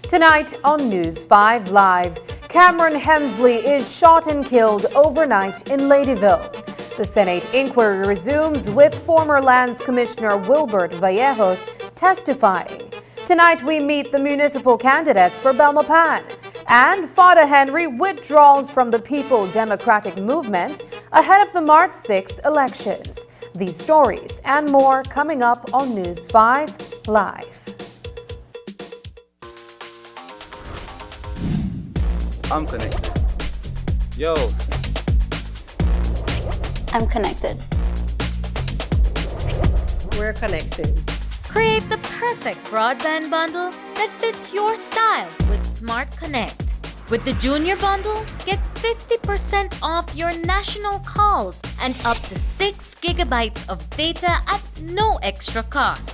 Tonight on News 5 Live, Cameron Hemsley is shot and killed overnight in Ladyville. The Senate inquiry resumes with former Lands Commissioner Wilbert Vallejos testifying. Tonight we meet the municipal candidates for Belmopan. And Father Henry withdraws from the People Democratic Movement ahead of the March 6 elections. These stories and more coming up on News 5 Live. I'm connected. Yo. I'm connected. We're connected. Create the perfect broadband bundle that fits your style with Smart Connect. With the Junior Bundle, get 50% off your national calls and up to 6 gigabytes of data at no extra cost.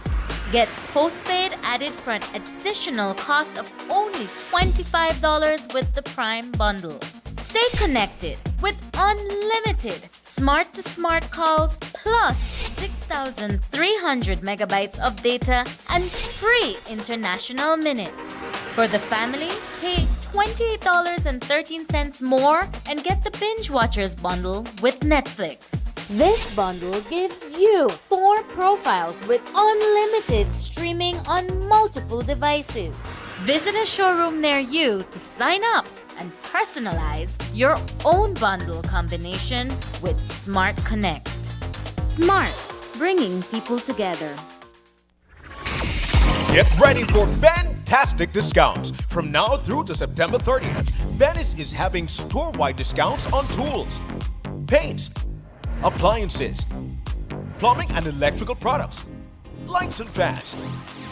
Get postpaid added for an additional cost of only $25 with the Prime Bundle. Stay connected with unlimited smart-to-smart calls plus 6,300 megabytes of data and free international minutes. For the family, pay $28.13 more and get the Binge Watchers Bundle with Netflix. This bundle gives you 4 profiles with unlimited streaming on multiple devices. Visit a showroom near you to sign up and personalize your own bundle combination with Smart Connect. Smart, bringing people together. Get ready for fantastic discounts. From now through to September 30th, Venice is having store-wide discounts on tools, paints, appliances, plumbing and electrical products, lights and fans,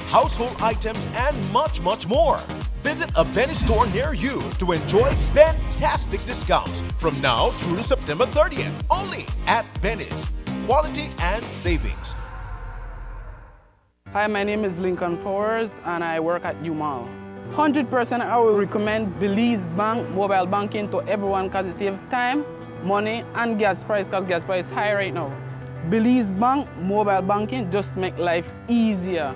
household items, and much, much more. Visit a Venice store near you to enjoy fantastic discounts from now through to September 30th, only at Venice. Quality and savings. Hi, my name is Lincoln Powers and I work at U-Mall. 100% I will recommend Belize Bank mobile banking to everyone because it saves time, money and gas price because gas price is high right now. Belize Bank mobile banking just make life easier.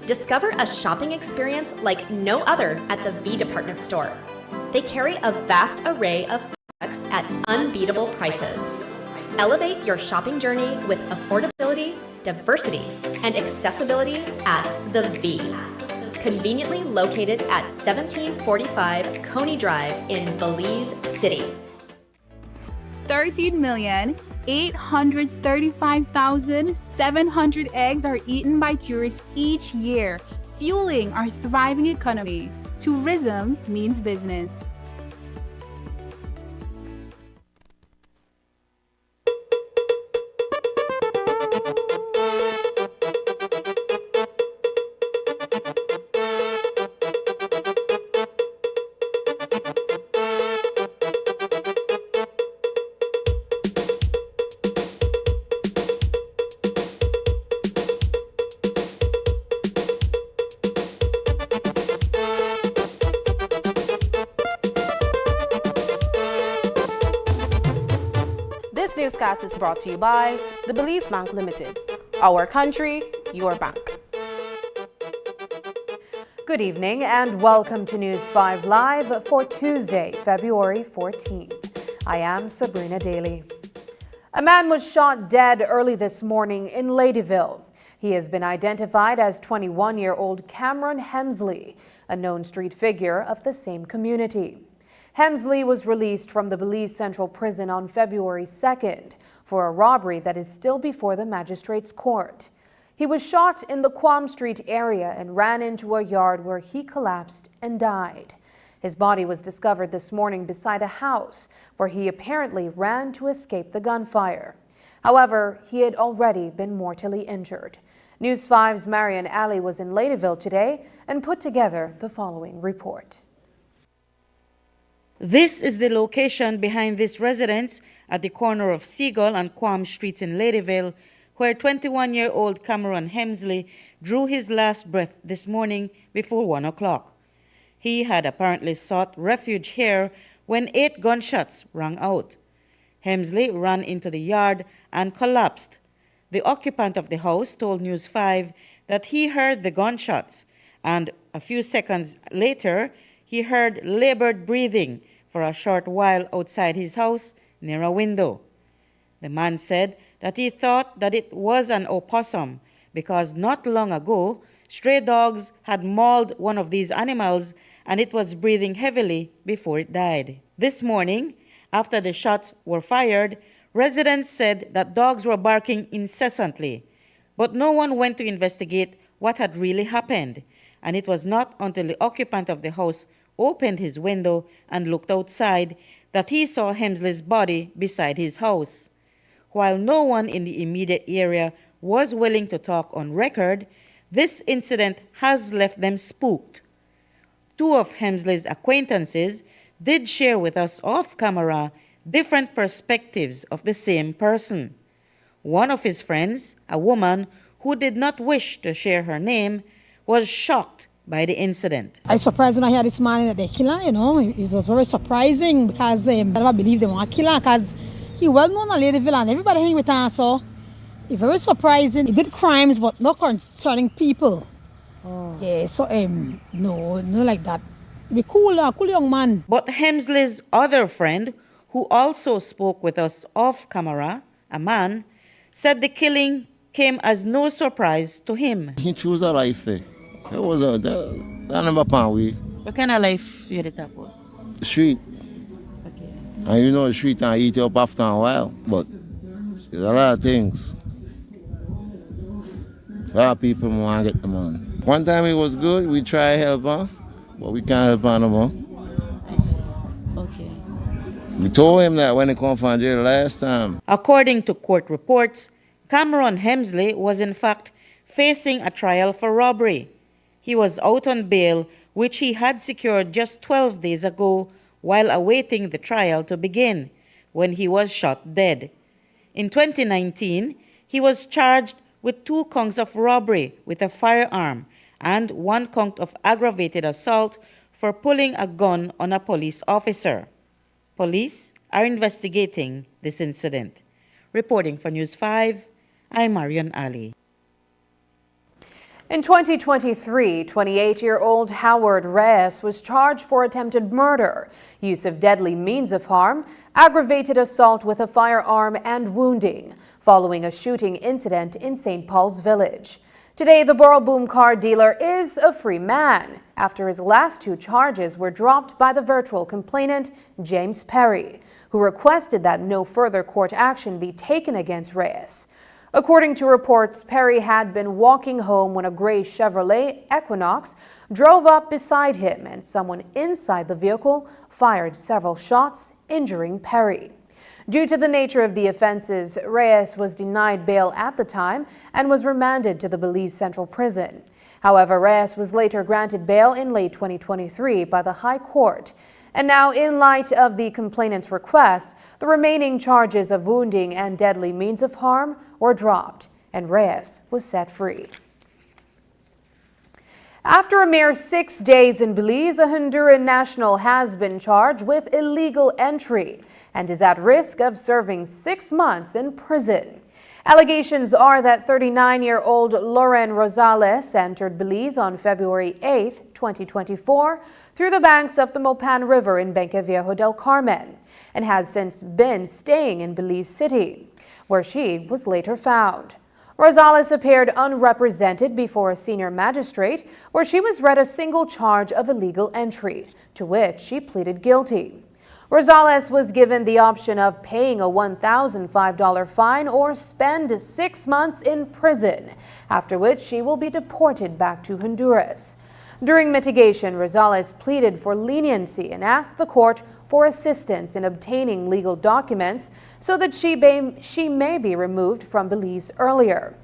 Discover a shopping experience like no other at the V Department Store. They carry a vast array of products at unbeatable prices. Elevate your shopping journey with affordability, diversity, and accessibility at the V. Conveniently located at 1745 Coney Drive in Belize City. 13 million 835,700 eggs are eaten by tourists each year, fueling our thriving economy. Tourism means business. This newscast is brought to you by the Belize Bank Limited. Our country, your bank. Good evening and welcome to News 5 Live for Tuesday, February 14th. I am Sabrina Daly. A man was shot dead early this morning in Ladyville. He has been identified as 21-year-old Cameron Hemsley, a known street figure of the same community. Hemsley was released from the Belize Central Prison on February 2nd for a robbery that is still before the magistrate's court. He was shot in the Quam Street area and ran into a yard where he collapsed and died. His body was discovered this morning beside a house where he apparently ran to escape the gunfire. However, he had already been mortally injured. News 5's Marian Ali was in Ladyville today and put together the following report. This is the location behind this residence at the corner of Seagull and Quam Streets in Ladyville, where 21-year-old Cameron Hemsley drew his last breath this morning before 1 o'clock. He had apparently sought refuge here when 8 gunshots rang out. Hemsley ran into the yard and collapsed. The occupant of the house told News 5 that he heard the gunshots, and a few seconds later, he heard labored breathing for a short while outside his house near a window. The man said that he thought that it was an opossum because not long ago, stray dogs had mauled one of these animals and it was breathing heavily before it died. This morning, after the shots were fired, residents said that dogs were barking incessantly, but no one went to investigate what had really happened, and it was not until the occupant of the house opened his window and looked outside that he saw Hemsley's body beside his house. While no one in the immediate area was willing to talk on record, this incident has left them spooked. 2 of Hemsley's acquaintances did share with us off camera different perspectives of the same person. One of his friends, a woman who did not wish to share her name, was shocked by the incident. I was surprised when I heard this morning that they kill her, It was very surprising because I never believed they want to kill her because he well known at Ladyville and everybody hang with her, so it's very surprising. He did crimes but not concerning people. Oh. Yeah, so no like that. Be cool young man. But Hemsley's other friend, who also spoke with us off camera, a man, said the killing came as no surprise to him. He chose a life there. It was that number pound we. What kind of life you did that for? Street. Okay. And the street and eat up after a while. But there's a lot of things. A lot of people want to get the man. One time it was good, we try to help her, but we can't help her no more. Okay. We told him that when he come from jail last time. According to court reports, Cameron Hemsley was in fact facing a trial for robbery. He was out on bail, which he had secured just 12 days ago while awaiting the trial to begin, when he was shot dead. In 2019, he was charged with 2 counts of robbery with a firearm and 1 count of aggravated assault for pulling a gun on a police officer. Police are investigating this incident. Reporting for News 5, I'm Marian Ali. In 2023, 28-year-old Howard Reyes was charged for attempted murder, use of deadly means of harm, aggravated assault with a firearm, and wounding, following a shooting incident in St. Paul's Village. Today, the Boledo car dealer is a free man after his last 2 charges were dropped by the virtual complainant, James Perry, who requested that no further court action be taken against Reyes. According to reports, Perry had been walking home when a gray Chevrolet Equinox drove up beside him, and someone inside the vehicle fired several shots, injuring Perry. Due to the nature of the offenses, Reyes was denied bail at the time and was remanded to the Belize Central Prison. However, Reyes was later granted bail in late 2023 by the High Court. And now, in light of the complainant's request, the remaining charges of wounding and deadly means of harm were dropped, and Reyes was set free. After a mere 6 days in Belize, a Honduran national has been charged with illegal entry and is at risk of serving 6 months in prison. Allegations are that 39-year-old Loren Rosales entered Belize on February 8, 2024, through the banks of the Mopan River in Benqueviejo del Carmen, and has since been staying in Belize City, where she was later found. Rosales appeared unrepresented before a senior magistrate, where she was read a single charge of illegal entry, to which she pleaded guilty. Rosales was given the option of paying a $1,005 fine or spend 6 months in prison, after which she will be deported back to Honduras. During mitigation, Rosales pleaded for leniency and asked the court for assistance in obtaining legal documents so that she may be removed from Belize earlier.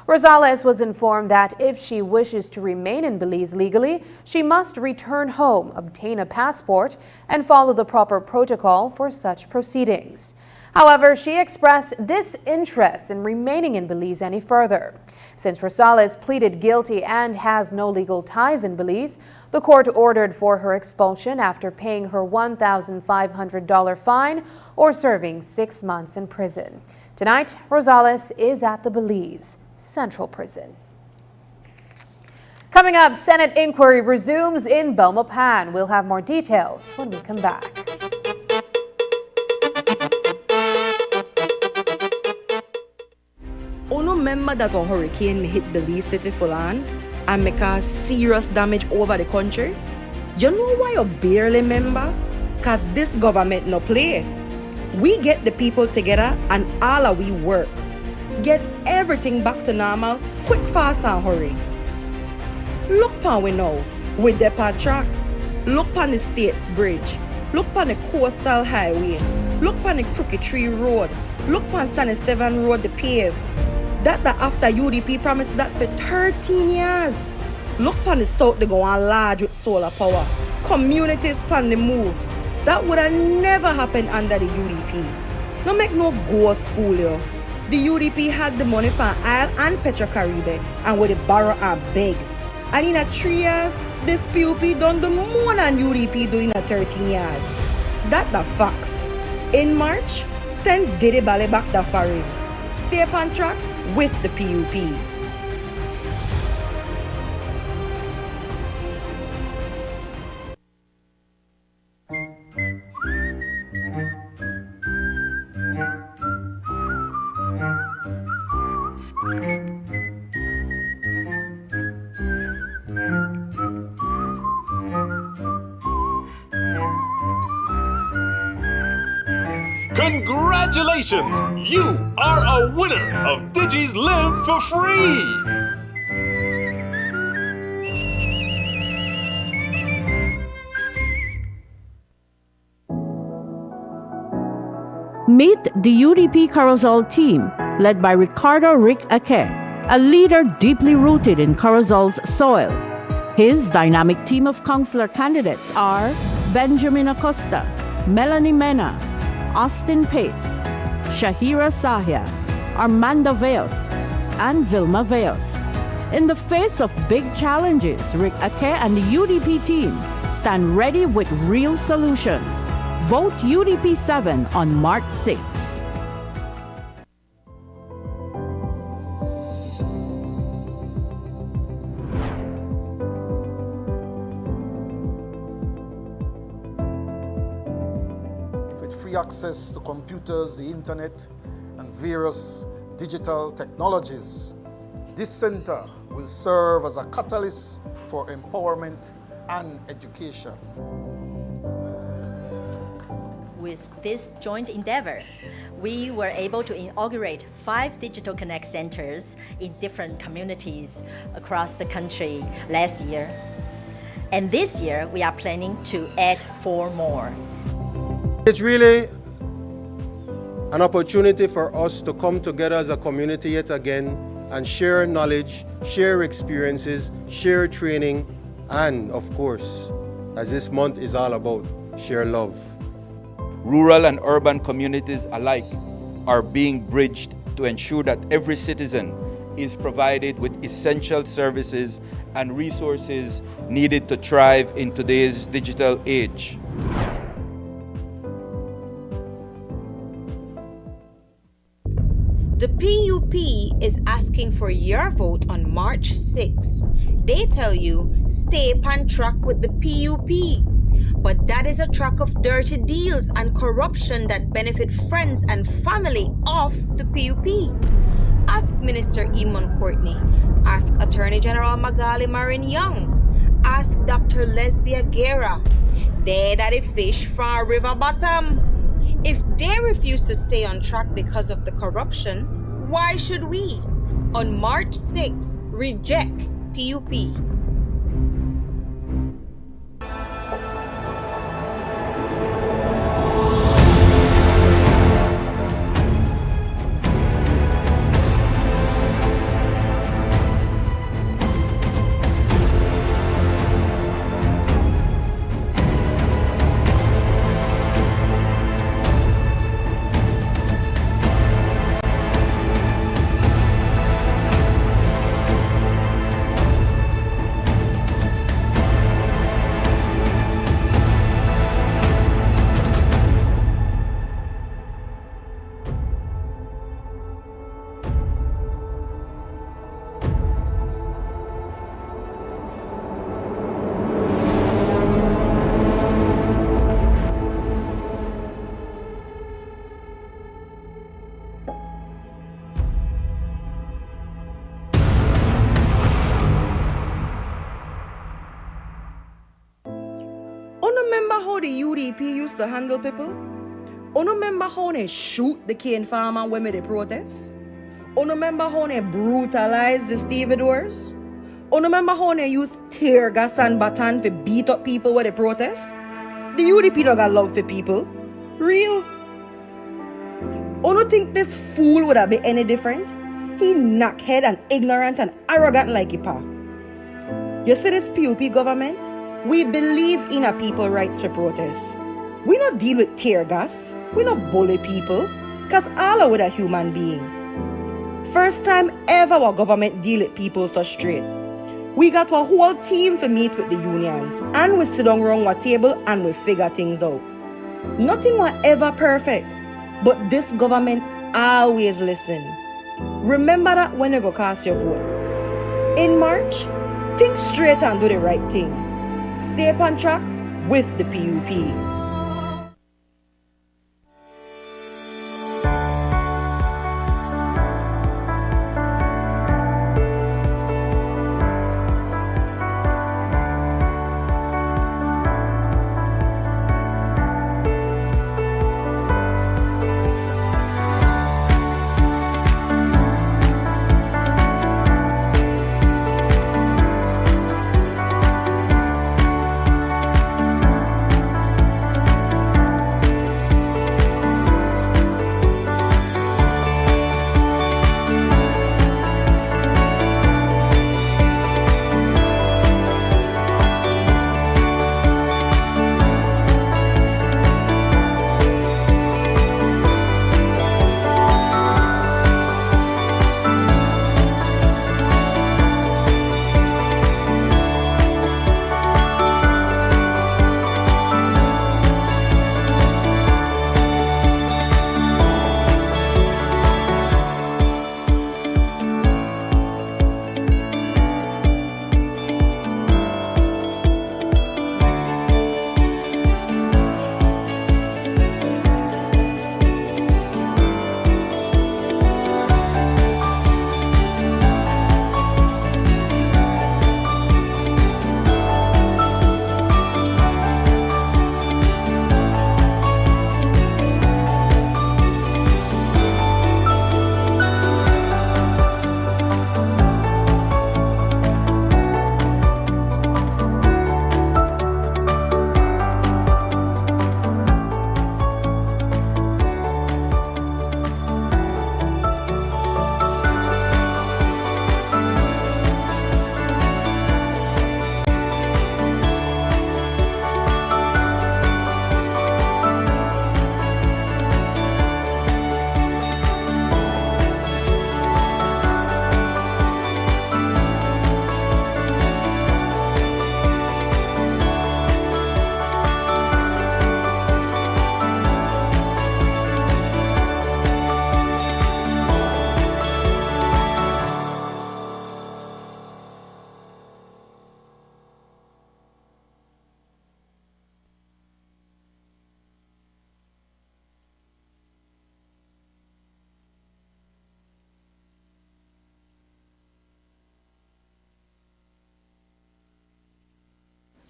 Rosales was informed that if she wishes to remain in Belize legally, she must return home, obtain a passport, and follow the proper protocol for such proceedings. However, she expressed disinterest in remaining in Belize any further. Since Rosales pleaded guilty and has no legal ties in Belize, the court ordered for her expulsion after paying her $1,500 fine or serving 6 months in prison. Tonight, Rosales is at the Belize Central Prison. Coming up, Senate inquiry resumes in Belmopan. We'll have more details when we come back. Ono remember that a hurricane hit Belize City full on and make a serious damage over the country? You know why you barely remember? Cause this government no play. We get the people together and all of we work. Get everything back to normal, quick, fast and hurry. Look pan we now, with the track. Look pan the States Bridge. Look pan the Coastal Highway. Look pan the Crooked Tree Road. Look pan San Esteban Road, the pave. That after UDP promised that for 13 years. Look pan the south, they go on large with solar power. Communities pan the move. That would have never happened under the UDP. No make no ghost fool you. The UDP had the money for Isle and Petrocaribe and with the borrow and beg. And in 3 years, this PUP done the more than UDP doing in 13 years. That the facts. In March, send Diddy Bale back the foreign. Stay on track with the PUP. Congratulations! You are a winner of Digi's Live for Free! Meet the UDP Carousel team, led by Ricardo Rick Ake, a leader deeply rooted in Carousel's soil. His dynamic team of councillor candidates are Benjamin Acosta, Melanie Mena, Austin Pate, Shahira Sahia, Armando Veos, and Vilma Veos. In the face of big challenges, Rick Ake and the UDP team stand ready with real solutions. Vote UDP 7 on March 6. Access to computers, the internet, and various digital technologies. This center will serve as a catalyst for empowerment and education. With this joint endeavor, we were able to inaugurate 5 Digital Connect centers in different communities across the country last year. And this year, we are planning to add 4 more. It's really an opportunity for us to come together as a community yet again and share knowledge, share experiences, share training, and of course, as this month is all about, share love. Rural and urban communities alike are being bridged to ensure that every citizen is provided with essential services and resources needed to thrive in today's digital age. The PUP is asking for your vote on March 6. They tell you, stay on track with the PUP. But that is a track of dirty deals and corruption that benefit friends and family of the PUP. Ask Minister Eamon Courtney. Ask Attorney General Magali Marin Young. Ask Dr. Lesbia Guerra. They daddy fish from river bottom. If they refuse to stay on track because of the corruption, why should we? On March 6, reject PUP. Remember how the UDP used to handle people? Remember how they shoot the cane farmer when they protest? Remember how they brutalize the stevedores? Remember how they use tear gas and baton to beat up people when they protest? The UDP don't got love for people. Real. Don't think this fool would have been any different? He knackhead and ignorant and arrogant like Ipa. You see this PUP government? We believe in a people's rights to protest. We not deal with tear gas. We not bully people. Because all are with a human being. First time ever our government deal with people so straight. We got a whole team to meet with the unions. And we sit down around a table and we figure things out. Nothing was ever perfect. But this government always listen. Remember that when you go cast your vote. In March, think straight and do the right thing. Stay on track with the PUP.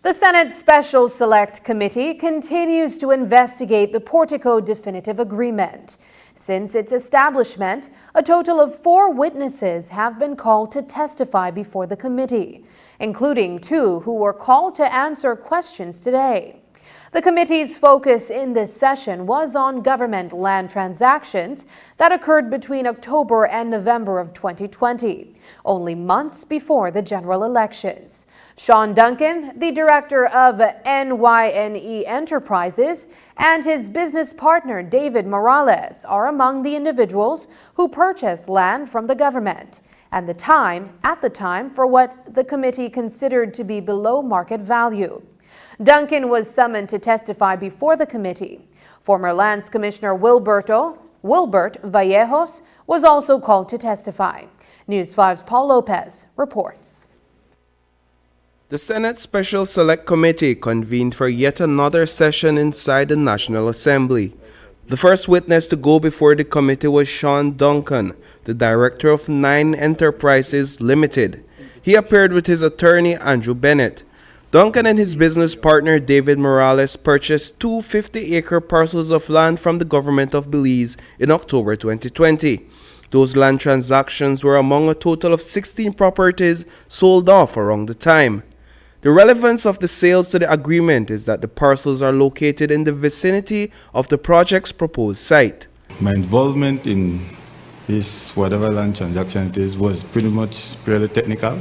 The Senate Special Select Committee continues to investigate the Portico Definitive Agreement. Since its establishment, a total of 4 witnesses have been called to testify before the committee, including 2 who were called to answer questions today. The committee's focus in this session was on government land transactions that occurred between October and November of 2020, only months before the general elections. Sean Duncan, the director of NYNE Enterprises, and his business partner David Morales are among the individuals who purchased land from the government at the time for what the committee considered to be below market value. Duncan was summoned to testify before the committee. Former Lands Commissioner Wilbert Vallejos was also called to testify. News 5's Paul Lopez reports. The Senate Special Select Committee convened for yet another session inside the National Assembly. The first witness to go before the committee was Sean Duncan, the director of 9 Enterprises Limited. He appeared with his attorney Andrew Bennett. Duncan and his business partner David Morales purchased 2 50-acre parcels of land from the government of Belize in October 2020. Those land transactions were among a total of 16 properties sold off around the time. The relevance of the sales to the agreement is that the parcels are located in the vicinity of the project's proposed site. My involvement in this whatever land transaction it is was pretty much purely technical,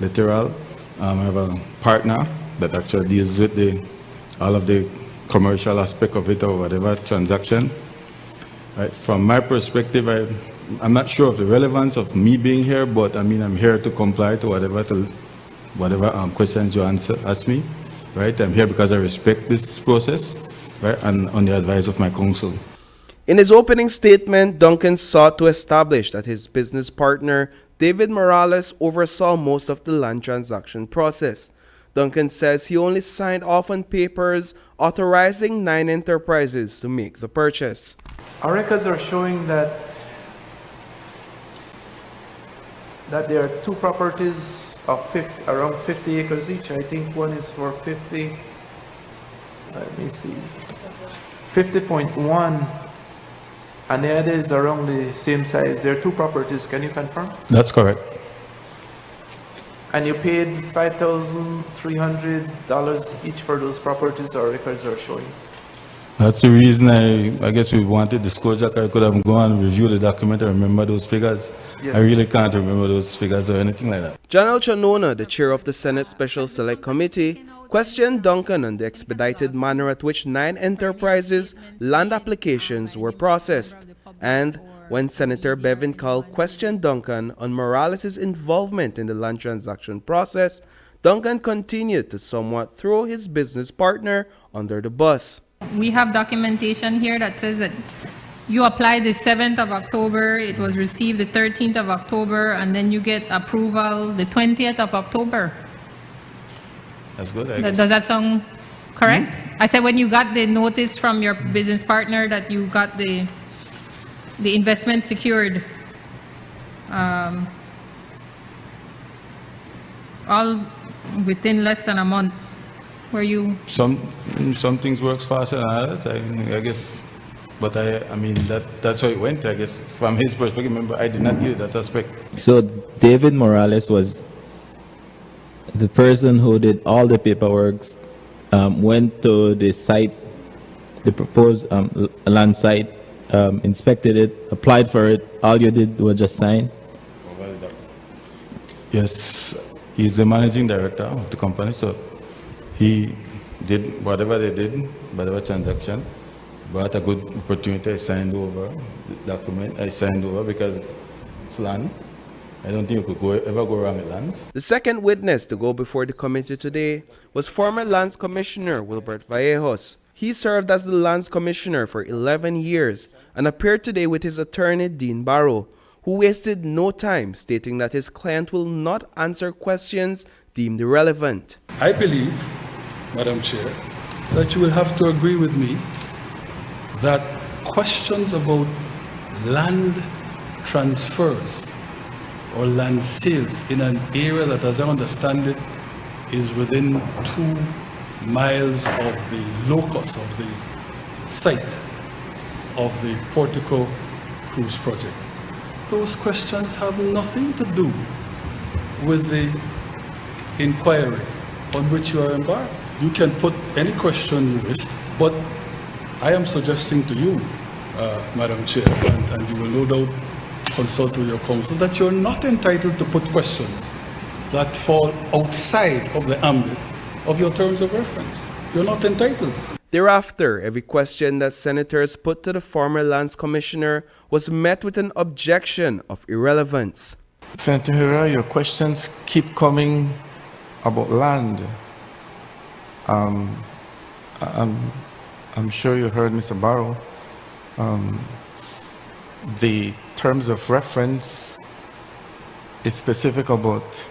literal. I have a partner that actually deals with all of the commercial aspect of it or whatever transaction. Right. From my perspective, I'm not sure of the relevance of me being here, but I mean I'm here to comply to whatever questions you ask me, right? I'm here because I respect this process, right? And on the advice of my counsel. In his opening statement, Duncan sought to establish that his business partner, David Morales, oversaw most of the land transaction process. Duncan says he only signed off on papers authorizing 9 enterprises to make the purchase. Our records are showing that there are 2 properties of around 50 acres each. I think one is for 50, let me see, 50.1, and the other is around the same size. There are 2 properties, can you confirm? That's correct. And you paid $5,300 each for those properties our records are showing. That's the reason I guess we wanted disclosure. I could have gone and reviewed the document and remember those figures. Yes. I really can't remember those figures or anything like that. Janelle Chanona, the chair of the Senate Special Select Committee, questioned Duncan on the expedited manner at which 9 enterprises' land applications were processed. And when Senator Bevin Call questioned Duncan on Morales' involvement in the land transaction process, Duncan continued to somewhat throw his business partner under the bus. We have documentation here that says that you applied the 7th of October, it was received the 13th of October, and then you get approval the 20th of October. That's good, I guess. Does that sound correct? Mm-hmm. I said when you got the notice from your business partner that you got the investment secured, all within less than a month. Were you? Some things works faster than others, I guess. But I mean that's how it went. I guess from his perspective, remember I did not deal with that aspect. So David Morales was the person who did all the paperwork, went to the site, the proposed land site, inspected it, applied for it. All you did was just sign. Yes, he's the managing director of the company, so he did whatever they did, whatever transaction. But a good opportunity, I signed over the document. I signed over because it's land. I don't think you could ever go wrong with land. The second witness to go before the committee today was former Lands Commissioner Wilbert Vallejos. He served as the Lands Commissioner for 11 years and appeared today with his attorney Dean Barrow, who wasted no time stating that his client will not answer questions deemed irrelevant. I believe, Madam Chair, that you will have to agree with me that questions about land transfers or land sales in an area that, as I understand it, is within 2 miles of the locus of the site of the Portico Cruise project. Those questions have nothing to do with the inquiry on which you are embarked. You can put any question you wish, but I am suggesting to you, Madam Chair, and you will no doubt consult with your counsel, that you're not entitled to put questions that fall outside of the ambit of your terms of reference. You're not entitled. Thereafter, every question that senators put to the former lands commissioner was met with an objection of irrelevance. Senator Herrera, your questions keep coming about land. I'm sure you heard Mr. Barrow. The terms of reference is specific about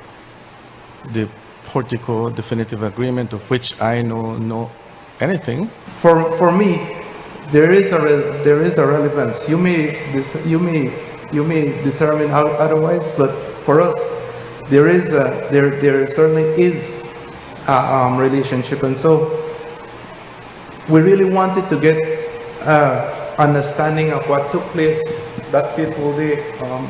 the Portico definitive agreement, of which I know anything. For me, there is a relevance. You may determine otherwise, but for us, there certainly is a relationship, and so we really wanted to get understanding of what took place that fateful day on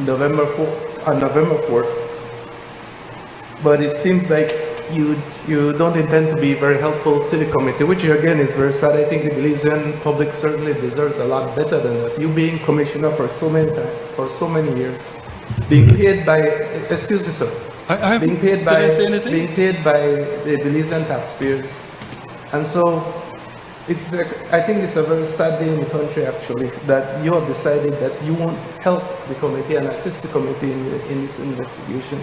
November 4th. But it seems like you don't intend to be very helpful to the committee, which again is very sad. I think the Belizean public certainly deserves a lot better than that. You being commissioner for so many years, being paid by, excuse me, sir, being paid by the Belizean taxpayers, and so I think it's a very sad day in the country actually that you have decided that you won't help the committee and assist the committee in this investigation.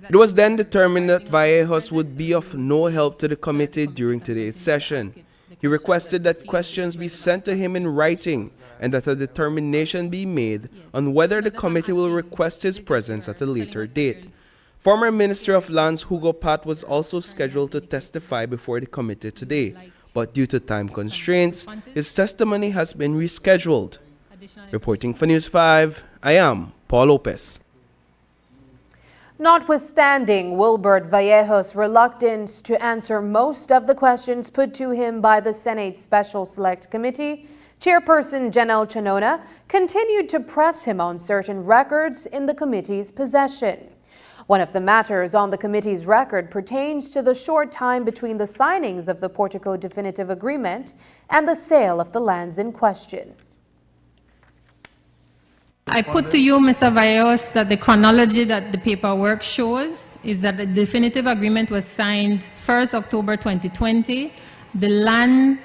It was then determined that Vallejos would be of no help to the committee during today's session. He requested that questions be sent to him in writing and that a determination be made on whether the committee will request his presence at a later date. Former Minister of Lands Hugo Pat was also scheduled to testify before the committee today, but due to time constraints, his testimony has been rescheduled. Reporting for News 5, I am Paul Lopez. Notwithstanding Wilbert Vallejos' reluctance to answer most of the questions put to him by the Senate Special Select Committee, Chairperson Janelle Chanona continued to press him on certain records in the committee's possession. One of the matters on the committee's record pertains to the short time between the signings of the Portico definitive agreement and the sale of the lands in question. I put to you, Mr. Vallejos, that the chronology that the paperwork shows is that the definitive agreement was signed 1st October 2020. The land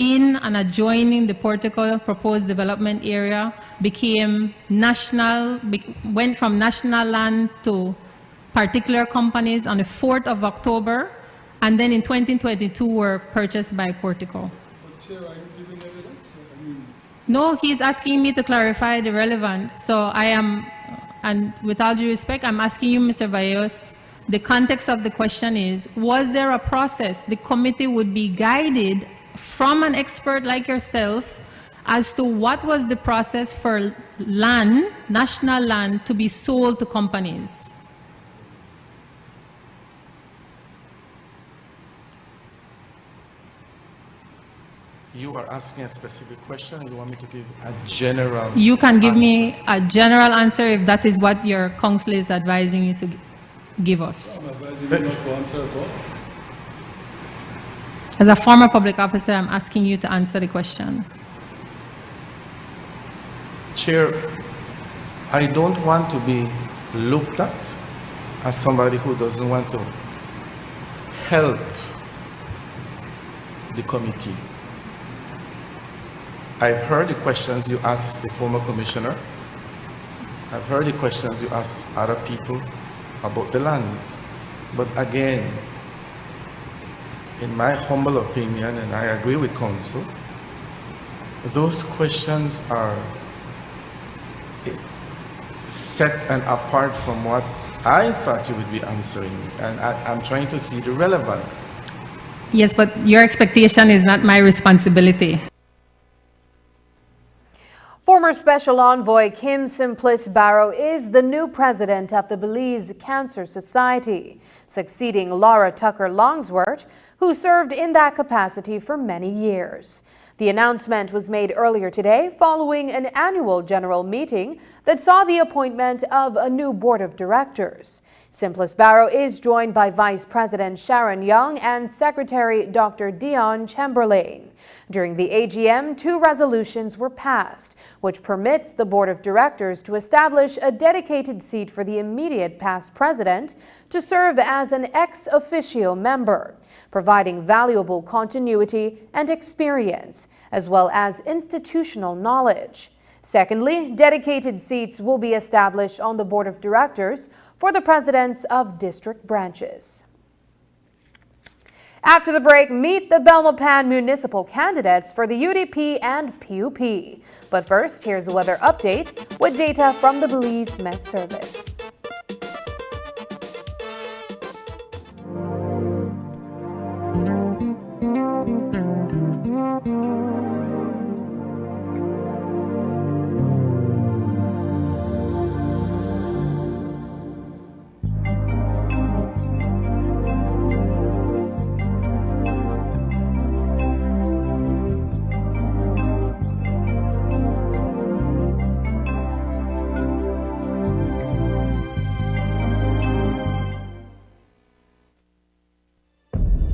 in and adjoining the Portico proposed development area went from national land to particular companies on the 4th of October, and then in 2022 were purchased by Portico. No, he's asking me to clarify the relevance. So I am, and with all due respect, I'm asking you, Mr. Vallejos, the context of the question is, was there a process the committee would be guided from an expert like yourself as to what was the process for land, national land, to be sold to companies? You are asking a specific question, or you want me to give a general You can give answer? me a general answer if that is what your counsel is advising you to give us. I'm advising you not to answer at all. As a former public officer, I'm asking you to answer the question. Chair, I don't want to be looked at as somebody who doesn't want to help the committee. I've heard the questions you asked the former commissioner. I've heard the questions you asked other people about the lands. But again, in my humble opinion, and I agree with counsel, those questions are set and apart from what I thought you would be answering, and I'm trying to see the relevance. Yes, but your expectation is not my responsibility. Former Former Special Envoy Kim Simplice Barrow is the new president of the Belize Cancer Society, succeeding Laura Tucker Longsworth, who served in that capacity for many years. The announcement was made earlier today following an annual general meeting that saw the appointment of a new board of directors. Simplice Barrow is joined by Vice President Sharon Young and Secretary Dr. Dion Chamberlain. During the AGM, 2 resolutions were passed, which permits the board of directors to establish a dedicated seat for the immediate past president to serve as an ex officio member, providing valuable continuity and experience, as well as institutional knowledge. Secondly, dedicated seats will be established on the board of directors for the presidents of district branches. After the break, meet the Belmopan municipal candidates for the UDP and PUP. But first, here's a weather update with data from the Belize Met Service.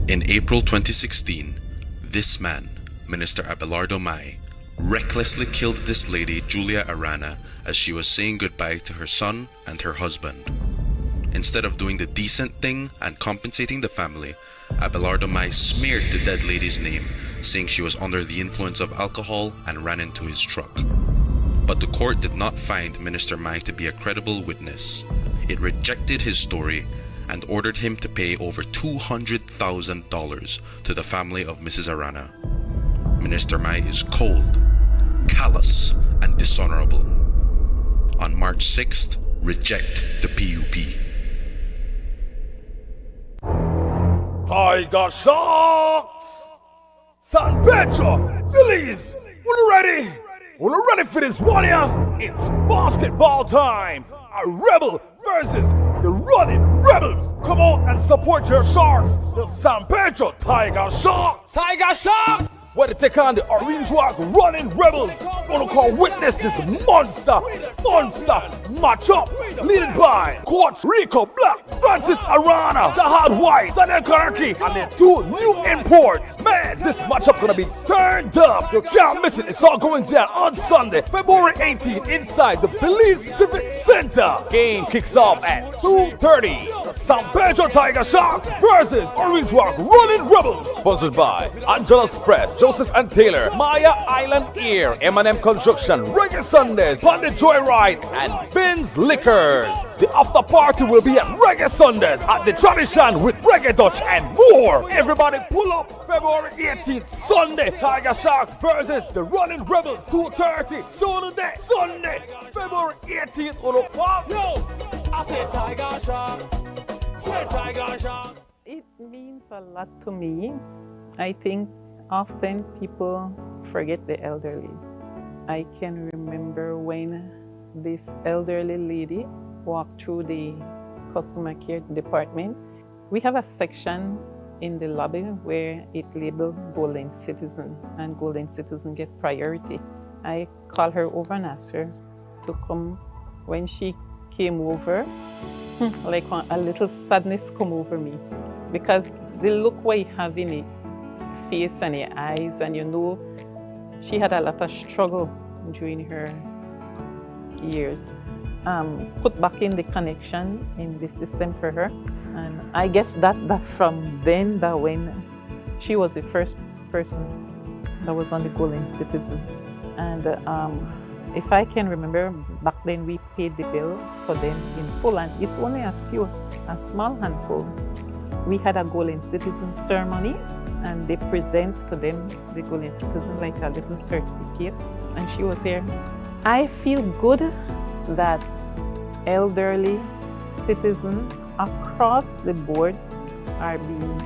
In April 2016, this man, Minister Abelardo Mai, recklessly killed this lady, Julia Arana, as she was saying goodbye to her son and her husband. Instead of doing the decent thing and compensating the family, Abelardo Mai smeared the dead lady's name, saying she was under the influence of alcohol and ran into his truck. But the court did not find Minister Mai to be a credible witness. It rejected his story and ordered him to pay over $200,000 to the family of Mrs. Arana. Minister Mai is cold, callous, and dishonorable. On March 6th, reject the PUP. Tiger Sharks! San Pedro, Belize, you ready? You ready for this one here? It's basketball time! A rebel versus the running rebels. Come out and support your Sharks, the San Pedro Tiger Sharks. Tiger Sharks! Where to take on the Orange Rock running rebels. Gonna call witness this monster matchup. Leaded by Coach Rico Black, Francis Arana, Jahad White, Daniel Karaki, and their 2 new imports. Man, this matchup gonna be turned up. You can't miss it. It's all going down on Sunday, February 18th, inside the Belize Civic Center. Game kicks off at 2:30. The San Pedro Tiger Sharks versus Orange Rock Running Rebels. Sponsored by Angela's Press, Joseph and Taylor, Maya Island Air, M&M Construction, Reggae Sundays, Bandit Joyride, and Finn's Liquors. The after party will be at Reggae Sundays at the Tradition with Reggae Dutch and more. Everybody pull up February 18th, Sunday. Tiger Sharks versus the Running Rebels, 2:30. Sunday, February 18th. Yo, I say Tiger Sharks. Say Tiger Sharks. It means a lot to me. I think often people forget the elderly. I can remember when this elderly lady walked through the customer care department. We have a section in the lobby where it labeled Golden Citizen, and Golden Citizen get priority. I called her over and asked her to come. When she came over, like a little sadness come over me, because the look what you have in it, face and your eyes, and you know she had a lot of struggle during her years. Put back in the connection in the system for her, and I guess that from then, that when she was the first person that was on the Golden Citizen. And if I can remember, back then we paid the bill for them in full, and it's only a small handful. We had a Golden Citizen ceremony, and they present to them the Golden Citizen like a little certificate, and she was here. I feel good that elderly citizens across the board are being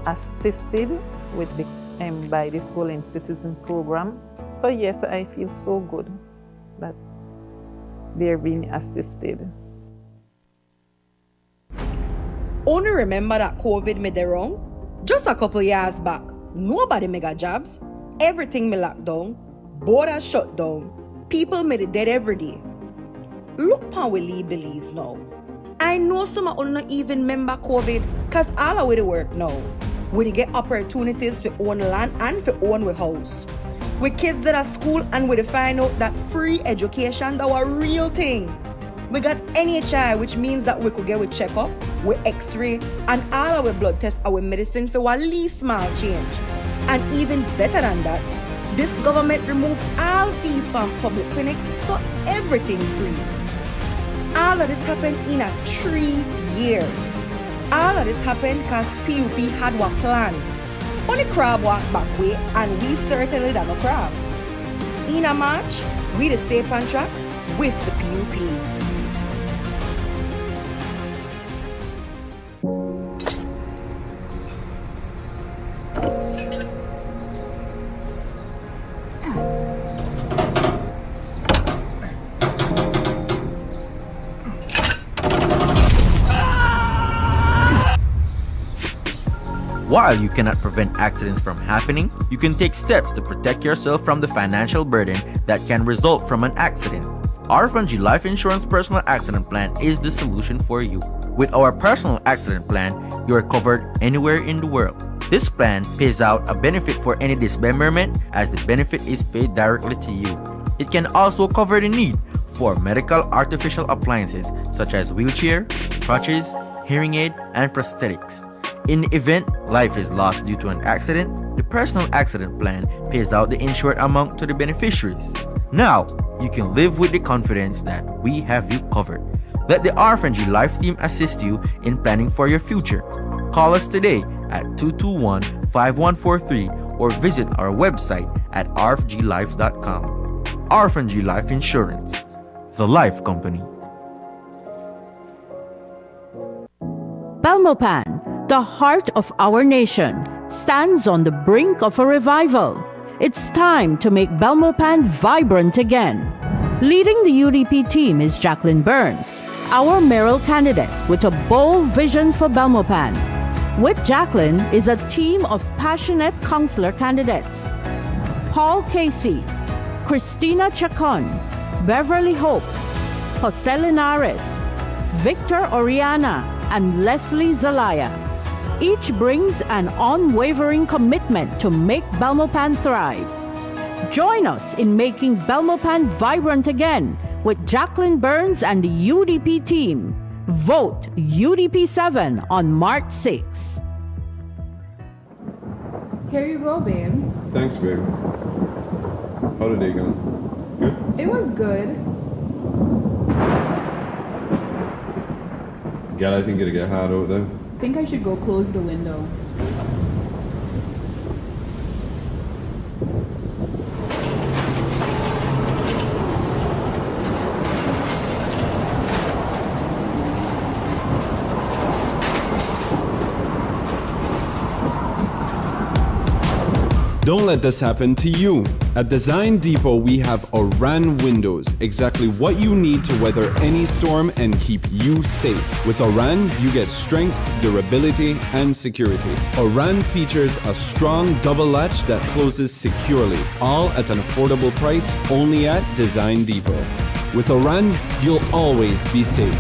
assisted with by this Golden Citizen program. So yes, I feel so good that they're being assisted. Only remember that COVID made the wrong? Just a couple years back, nobody made jobs. Everything me locked down. Borders shut down. People made it dead every day. Look how we leave Belize now. I know some of you not even remember COVID, cause all of we work now. We get opportunities to own land and to own a house. We kids that are school and we find out that free education that was a real thing. We got NHI, which means that we could get a checkup, with X-ray, and all our blood tests, our medicine for at least small change. And even better than that, this government removed all fees from public clinics, so everything free. All of this happened in 3 years. All of this happened because PUP had one plan. Only crab walk back way, and we certainly don't crab. In a March, we the safe on track with the PUP. While you cannot prevent accidents from happening, you can take steps to protect yourself from the financial burden that can result from an accident. Orphanage Life Insurance Personal Accident Plan is the solution for you. With our personal accident plan, you are covered anywhere in the world. This plan pays out a benefit for any dismemberment, as the benefit is paid directly to you. It can also cover the need for medical artificial appliances such as wheelchair, crutches, hearing aid, and prosthetics. In the event life is lost due to an accident, the personal accident plan pays out the insured amount to the beneficiaries. Now, you can live with the confidence that we have you covered. Let the Orphanage Life team assist you in planning for your future. Call us today at 221-5143 or visit our website at orfglife.com. Orphanage Life Insurance, the life company. Belmopan, the heart of our nation, stands on the brink of a revival. It's time to make Belmopan vibrant again. Leading the UDP team is Jacqueline Burns, our mayoral candidate with a bold vision for Belmopan. With Jacqueline is a team of passionate councillor candidates: Paul Casey, Christina Chacon, Beverly Hope, Jose Linares, Victor Oriana, and Leslie Zelaya. Each brings an unwavering commitment to make Belmopan thrive. Join us in making Belmopan vibrant again with Jacqueline Burns and the UDP team. Vote UDP 7 on March 6. Here you go, babe. Thanks, babe. How did it go? Good? It was good. Gal, I think it'll get hard out there. I think I should go close the window. Don't let this happen to you. At Design Depot, we have Oran windows, exactly what you need to weather any storm and keep you safe. With Oran, you get strength, durability, and security. Oran features a strong double latch that closes securely, all at an affordable price only at Design Depot. With Oran, you'll always be safe.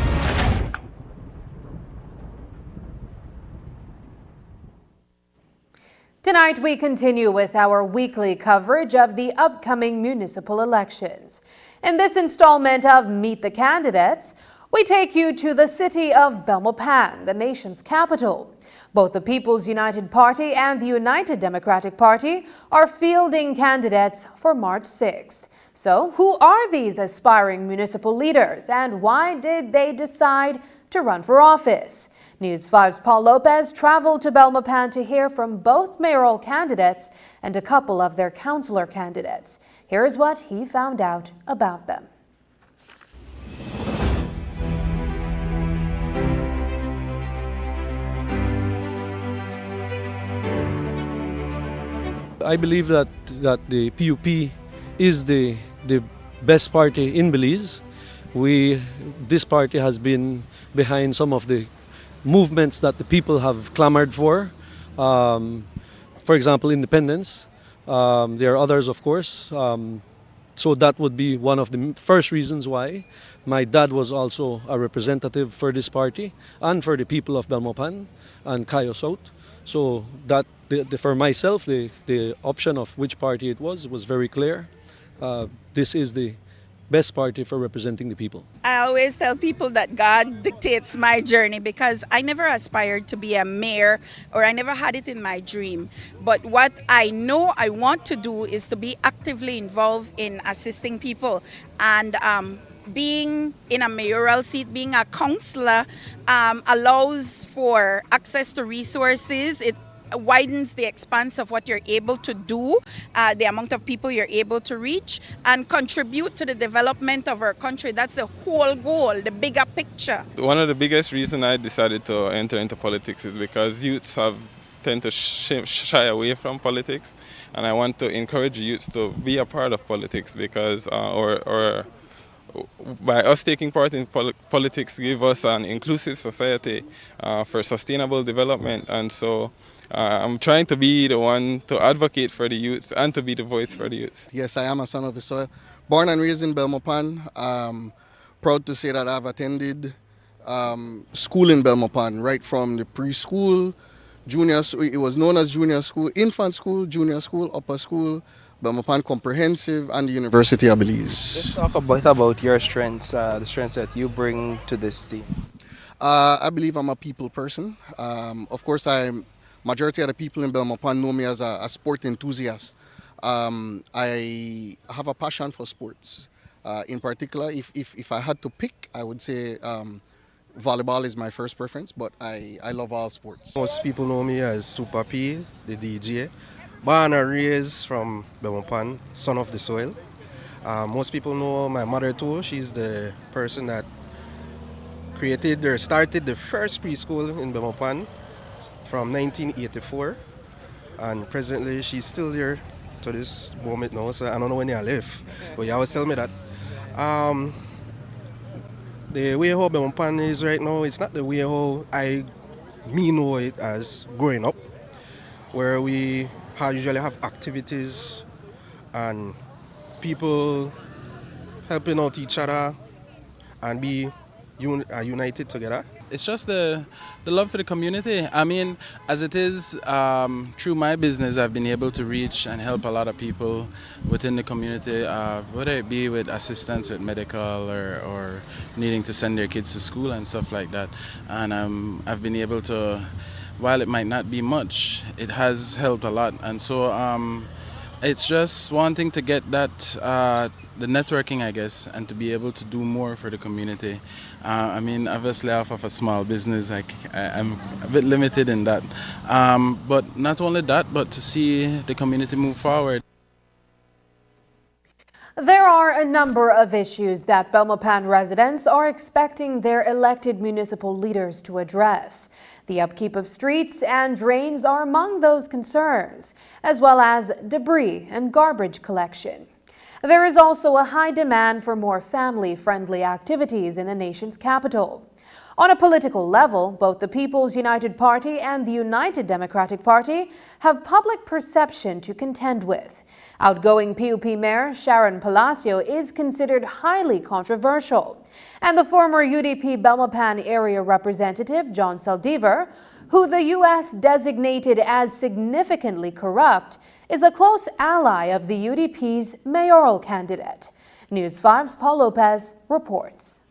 Tonight, we continue with our weekly coverage of the upcoming municipal elections. In this installment of Meet the Candidates, we take you to the city of Belmopan, the nation's capital. Both the People's United Party and the United Democratic Party are fielding candidates for March 6th. So, who are these aspiring municipal leaders, and why did they decide to run for office? News 5's Paul Lopez traveled to Belmopan to hear from both mayoral candidates and a couple of their councillor candidates. Here's what he found out about them. I believe that the PUP is the best party in Belize. This party has been behind some of the movements that the people have clamored for. For example, independence. There are others, of course. So that would be one of the first reasons why. My dad was also a representative for this party and for the people of Belmopan and Cayo South. So that for myself, the option of which party it was very clear. This is the best party for representing the people. I always tell people that God dictates my journey because I never aspired to be a mayor, or I never had it in my dream. But what I know I want to do is to be actively involved in assisting people. And being in a mayoral seat, being a councillor, allows for access to resources. It widens the expanse of what you're able to do, the amount of people you're able to reach, and contribute to the development of our country. That's the whole goal, the bigger picture. One of the biggest reasons I decided to enter into politics is because youths tend to shy away from politics, and I want to encourage youths to be a part of politics because, or by us taking part in politics, give us an inclusive society for sustainable development. And so I'm trying to be the one to advocate for the youths and to be the voice for the youths. Yes, I am a son of the soil. Born and raised in Belmopan. Proud to say that I've attended school in Belmopan, right from the preschool, it was known as junior school, infant school, junior school, upper school, Belmopan Comprehensive, and the University of Belize. Let's talk a bit about your strengths, the strengths that you bring to this team. I believe I'm a people person. Of course, majority of the people in Belmopan know me as a sport enthusiast. I have a passion for sports. In particular, if I had to pick, I would say volleyball is my first preference, but I love all sports. Most people know me as Super P, the DJ. Born and raised from Belmopan, son of the soil. Most people know my mother too. She's the person that started the first preschool in Belmopan from 1984, and presently she's still here to this moment now. So I don't know when I live, but you always tell me that. The way how Belmopan is right now, it's not the way how me know it as growing up, where we usually have activities and people helping out each other and be united together. It's just the love for the community. I mean, as it is, through my business, I've been able to reach and help a lot of people within the community, whether it be with assistance with medical or needing to send their kids to school and stuff like that. And I've been able to, while it might not be much, it has helped a lot. And so it's just wanting to get that, the networking, I guess, and to be able to do more for the community. I mean, obviously off of a small business, I'm a bit limited in that. But not only that, but to see the community move forward. There are a number of issues that Belmopan residents are expecting their elected municipal leaders to address. The upkeep of streets and drains are among those concerns, as well as debris and garbage collection. There is also a high demand for more family-friendly activities in the nation's capital. On a political level, both the People's United Party and the United Democratic Party have public perception to contend with. Outgoing PUP Mayor Sharon Palacio is considered highly controversial, and the former UDP Belmopan area representative John Saldivar, who the U.S. designated as significantly corrupt, is a close ally of the UDP's mayoral candidate. News 5's Paul Lopez reports.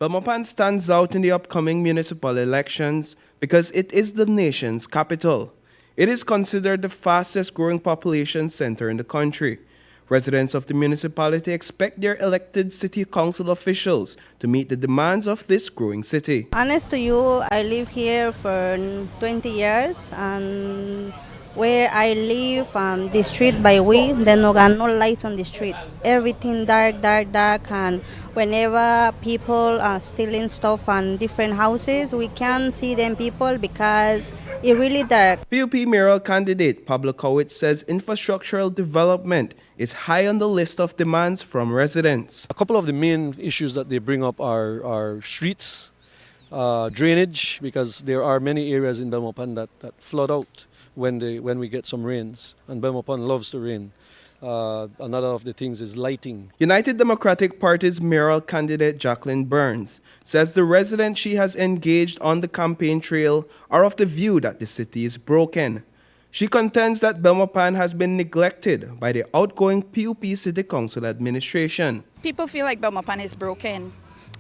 Belmopan stands out in the upcoming municipal elections because it is the nation's capital. It is considered the fastest growing population center in the country. Residents of the municipality expect their elected city council officials to meet the demands of this growing city. Honest to you, I live here for 20 years, and where I live, the street by way, there no lights on the street. Everything dark, and whenever people are stealing stuff on different houses, we can't see them people because it's really dark. PUP mayoral candidate Pablo Kowitz says infrastructural development is high on the list of demands from residents. A couple of the main issues that they bring up are streets, drainage, because there are many areas in Belmopan that flood out when we get some rains, and Belmopan loves to rain. Another of the things is lighting. United Democratic Party's mayoral candidate Jacqueline Burns says the residents she has engaged on the campaign trail are of the view that the city is broken. She contends that Belmopan has been neglected by the outgoing PUP City Council administration. People feel like Belmopan is broken.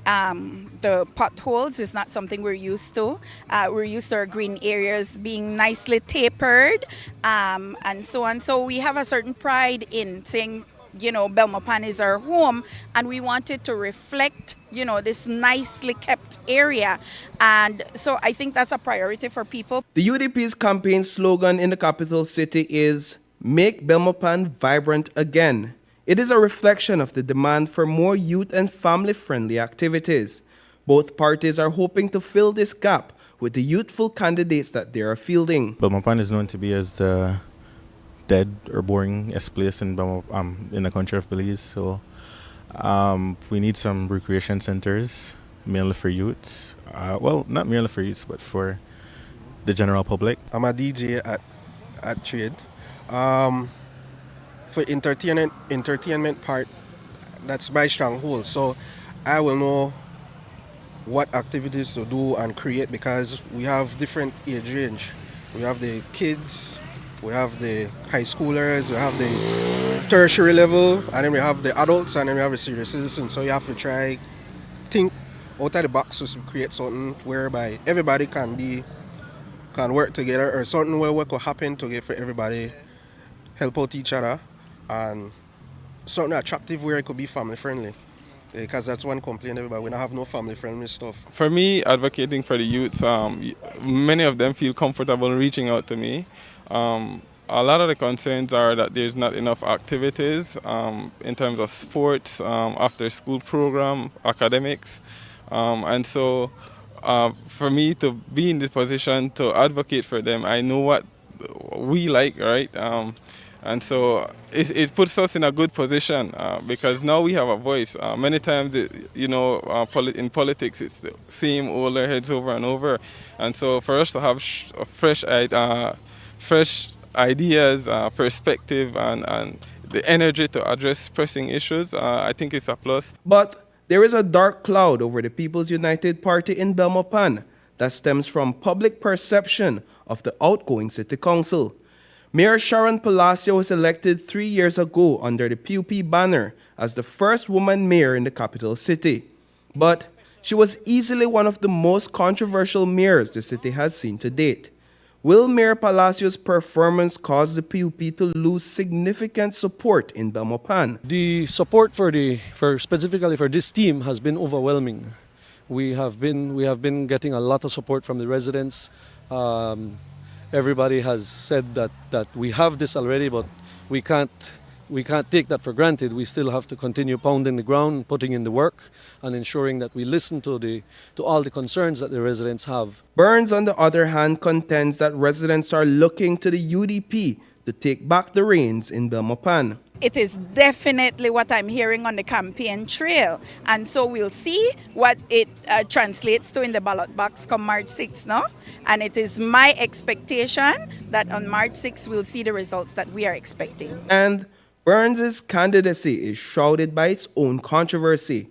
The potholes is not something we're used to. We're used to our green areas being nicely tapered and so on. So we have a certain pride in saying, Belmopan is our home, and we want it to reflect, this nicely kept area. And so I think that's a priority for people. The UDP's campaign slogan in the capital city is "Make Belmopan Vibrant Again." It is a reflection of the demand for more youth and family-friendly activities. Both parties are hoping to fill this gap with the youthful candidates that they are fielding. Belmopan is known to be as the dead or boringest place in the country of Belize. So we need some recreation centers, mainly for youths. Well, not merely for youths, but for the general public. I'm a DJ at Trade. For entertainment part, that's my stronghold. So I will know what activities to do and create, because we have different age range. We have the kids, we have the high schoolers, we have the tertiary level, and then we have the adults, and then we have the senior citizens. So you have to think out of the box to create something whereby everybody can work together, or something where what could happen together for everybody, help out each other, and something attractive where it could be family friendly. Because that's one complaint everybody, we don't have no family friendly stuff. For me, advocating for the youths, many of them feel comfortable reaching out to me. A lot of the concerns are that there's not enough activities in terms of sports, after school program, academics. And so for me to be in this position to advocate for them, I know what we like, right? And so it puts us in a good position because now we have a voice. Many times, in politics, it's the same older heads over and over. And so for us to have fresh ideas, perspective, and the energy to address pressing issues, I think it's a plus. But there is a dark cloud over the People's United Party in Belmopan that stems from public perception of the outgoing city council. Mayor Sharon Palacio was elected 3 years ago under the PUP banner as the first woman mayor in the capital city. But she was easily one of the most controversial mayors the city has seen to date. Will Mayor Palacio's performance cause the PUP to lose significant support in Belmopan? The support specifically for this team has been overwhelming. We have been getting a lot of support from the residents. Everybody has said that we have this already, but we can't take that for granted. We still have to continue pounding the ground, putting in the work, and ensuring that we listen to all the concerns that the residents have. Burns, on the other hand, contends that residents are looking to the UDP to take back the reins in Belmopan. It is definitely what I'm hearing on the campaign trail. And so we'll see what it translates to in the ballot box come March 6th, no? And it is my expectation that on March 6th we'll see the results that we are expecting. And Burns' candidacy is shrouded by its own controversy.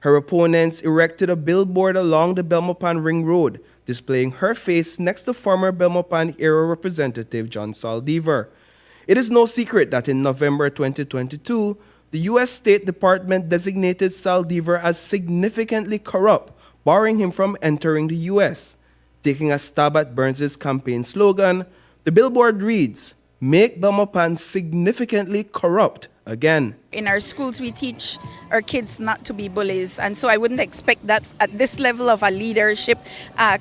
Her opponents erected a billboard along the Belmopan Ring Road, displaying her face next to former Belmopan-era Representative John Saldivar. It is no secret that in November 2022, the U.S. State Department designated Saldivar as significantly corrupt, barring him from entering the U.S. Taking a stab at Burns' campaign slogan, the billboard reads, "Make Belmopan significantly corrupt again." In our schools, we teach our kids not to be bullies, and so I wouldn't expect that at this level of a leadership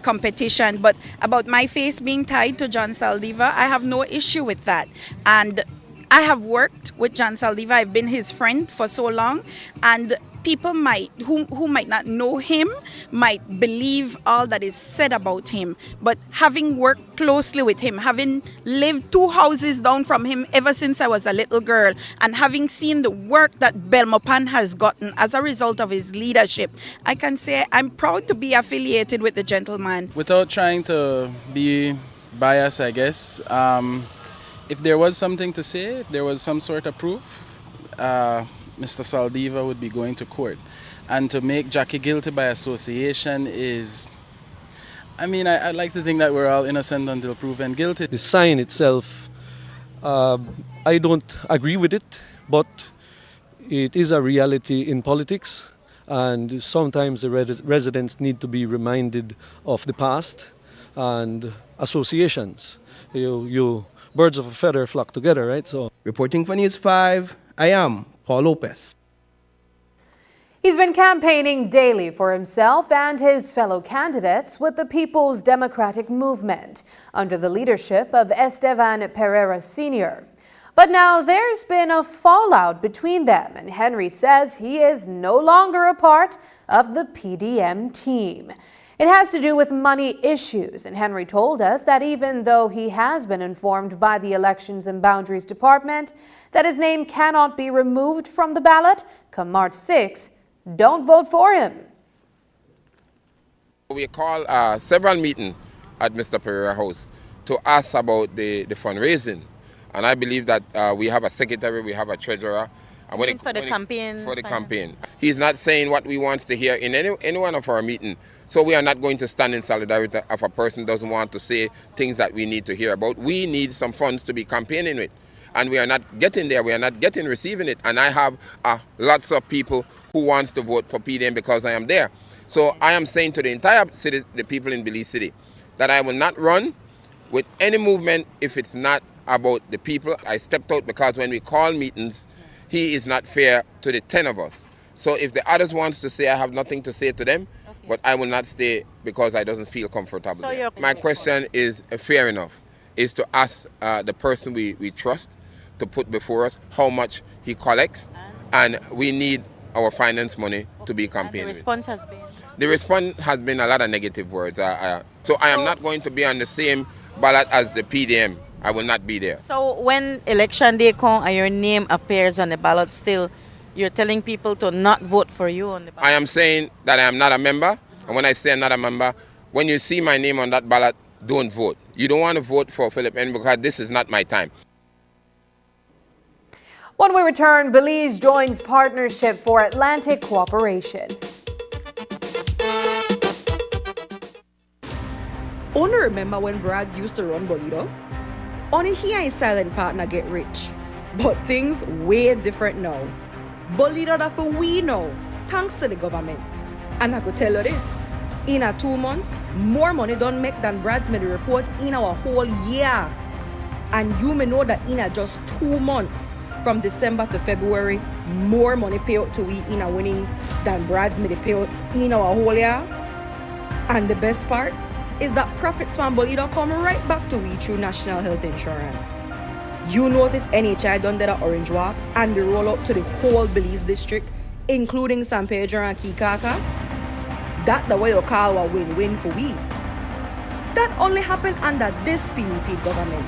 competition. But about my face being tied to John Saldivar, I have no issue with that. And I have worked with John Saldivar. I've been his friend for so long, and people who might not know him might believe all that is said about him. But having worked closely with him, having lived 2 houses down from him ever since I was a little girl, and having seen the work that Belmopan has gotten as a result of his leadership, I can say I'm proud to be affiliated with the gentleman. Without trying to be biased, I guess, if there was something to say, if there was some sort of proof, Mr. Saldiva would be going to court. And to make Jackie guilty by association is, I'd like to think that we're all innocent until proven guilty. The sign itself, I don't agree with it, but it is a reality in politics, and sometimes the residents need to be reminded of the past and associations. You birds of a feather flock together, right? So, reporting for News 5, I am Paul Lopez. He's been campaigning daily for himself and his fellow candidates with the People's Democratic Movement under the leadership of Esteban Pereira Sr. But now there's been a fallout between them, and Henry says he is no longer a part of the PDM team. It has to do with money issues, and Henry told us that even though he has been informed by the Elections and Boundaries Department that his name cannot be removed from the ballot come March 6, don't vote for him. We call several meetings at Mr. Pereira's house to ask about the fundraising. And I believe that we have a secretary, we have a treasurer. And For the campaign. He's not saying what we want to hear in any one of our meetings. So we are not going to stand in solidarity if a person doesn't want to say things that we need to hear about. We need some funds to be campaigning with. And we are not getting there. We are not receiving it. And I have lots of people who wants to vote for PDM because I am there. So I am saying to the entire city, the people in Belize City, that I will not run with any movement if it's not about the people. I stepped out because when we call meetings, he is not fair to the 10 of us. So if the others wants to say, I have nothing to say to them, but I will not stay because I doesn't feel comfortable. So my question is fair enough, is to ask the person we trust to put before us how much he collects, and we need our finance money to be campaigning. The response has been? The response has been a lot of negative words. So I am not going to be on the same ballot as the PDM. I will not be there. So when election day comes and your name appears on the ballot still, you're telling people to not vote for you on the ballot? I am saying that I am not a member. And when I say I'm not a member, when you see my name on that ballot, don't vote. You don't want to vote for Philip N because this is not my time. When we return, Belize joins Partnership for Atlantic Cooperation. Only remember when Brads used to run Boledo? Only he and his silent partner get rich. But things way different now. Boledo that for we know, thanks to the government. And I could tell you this, in 2 months, more money don't make than Brad's made a report in our whole year. And you may know that in just 2 months, from December to February, more money pay out to we in our winnings than Brad's made a payout in our whole year. And the best part is that profits from Boledo come right back to we through National Health Insurance. You notice NHI done that at Orange Walk and the roll up to the whole Belize district, including San Pedro and Kikaka. That's the way you call a win-win for we. That only happened under this PUP government.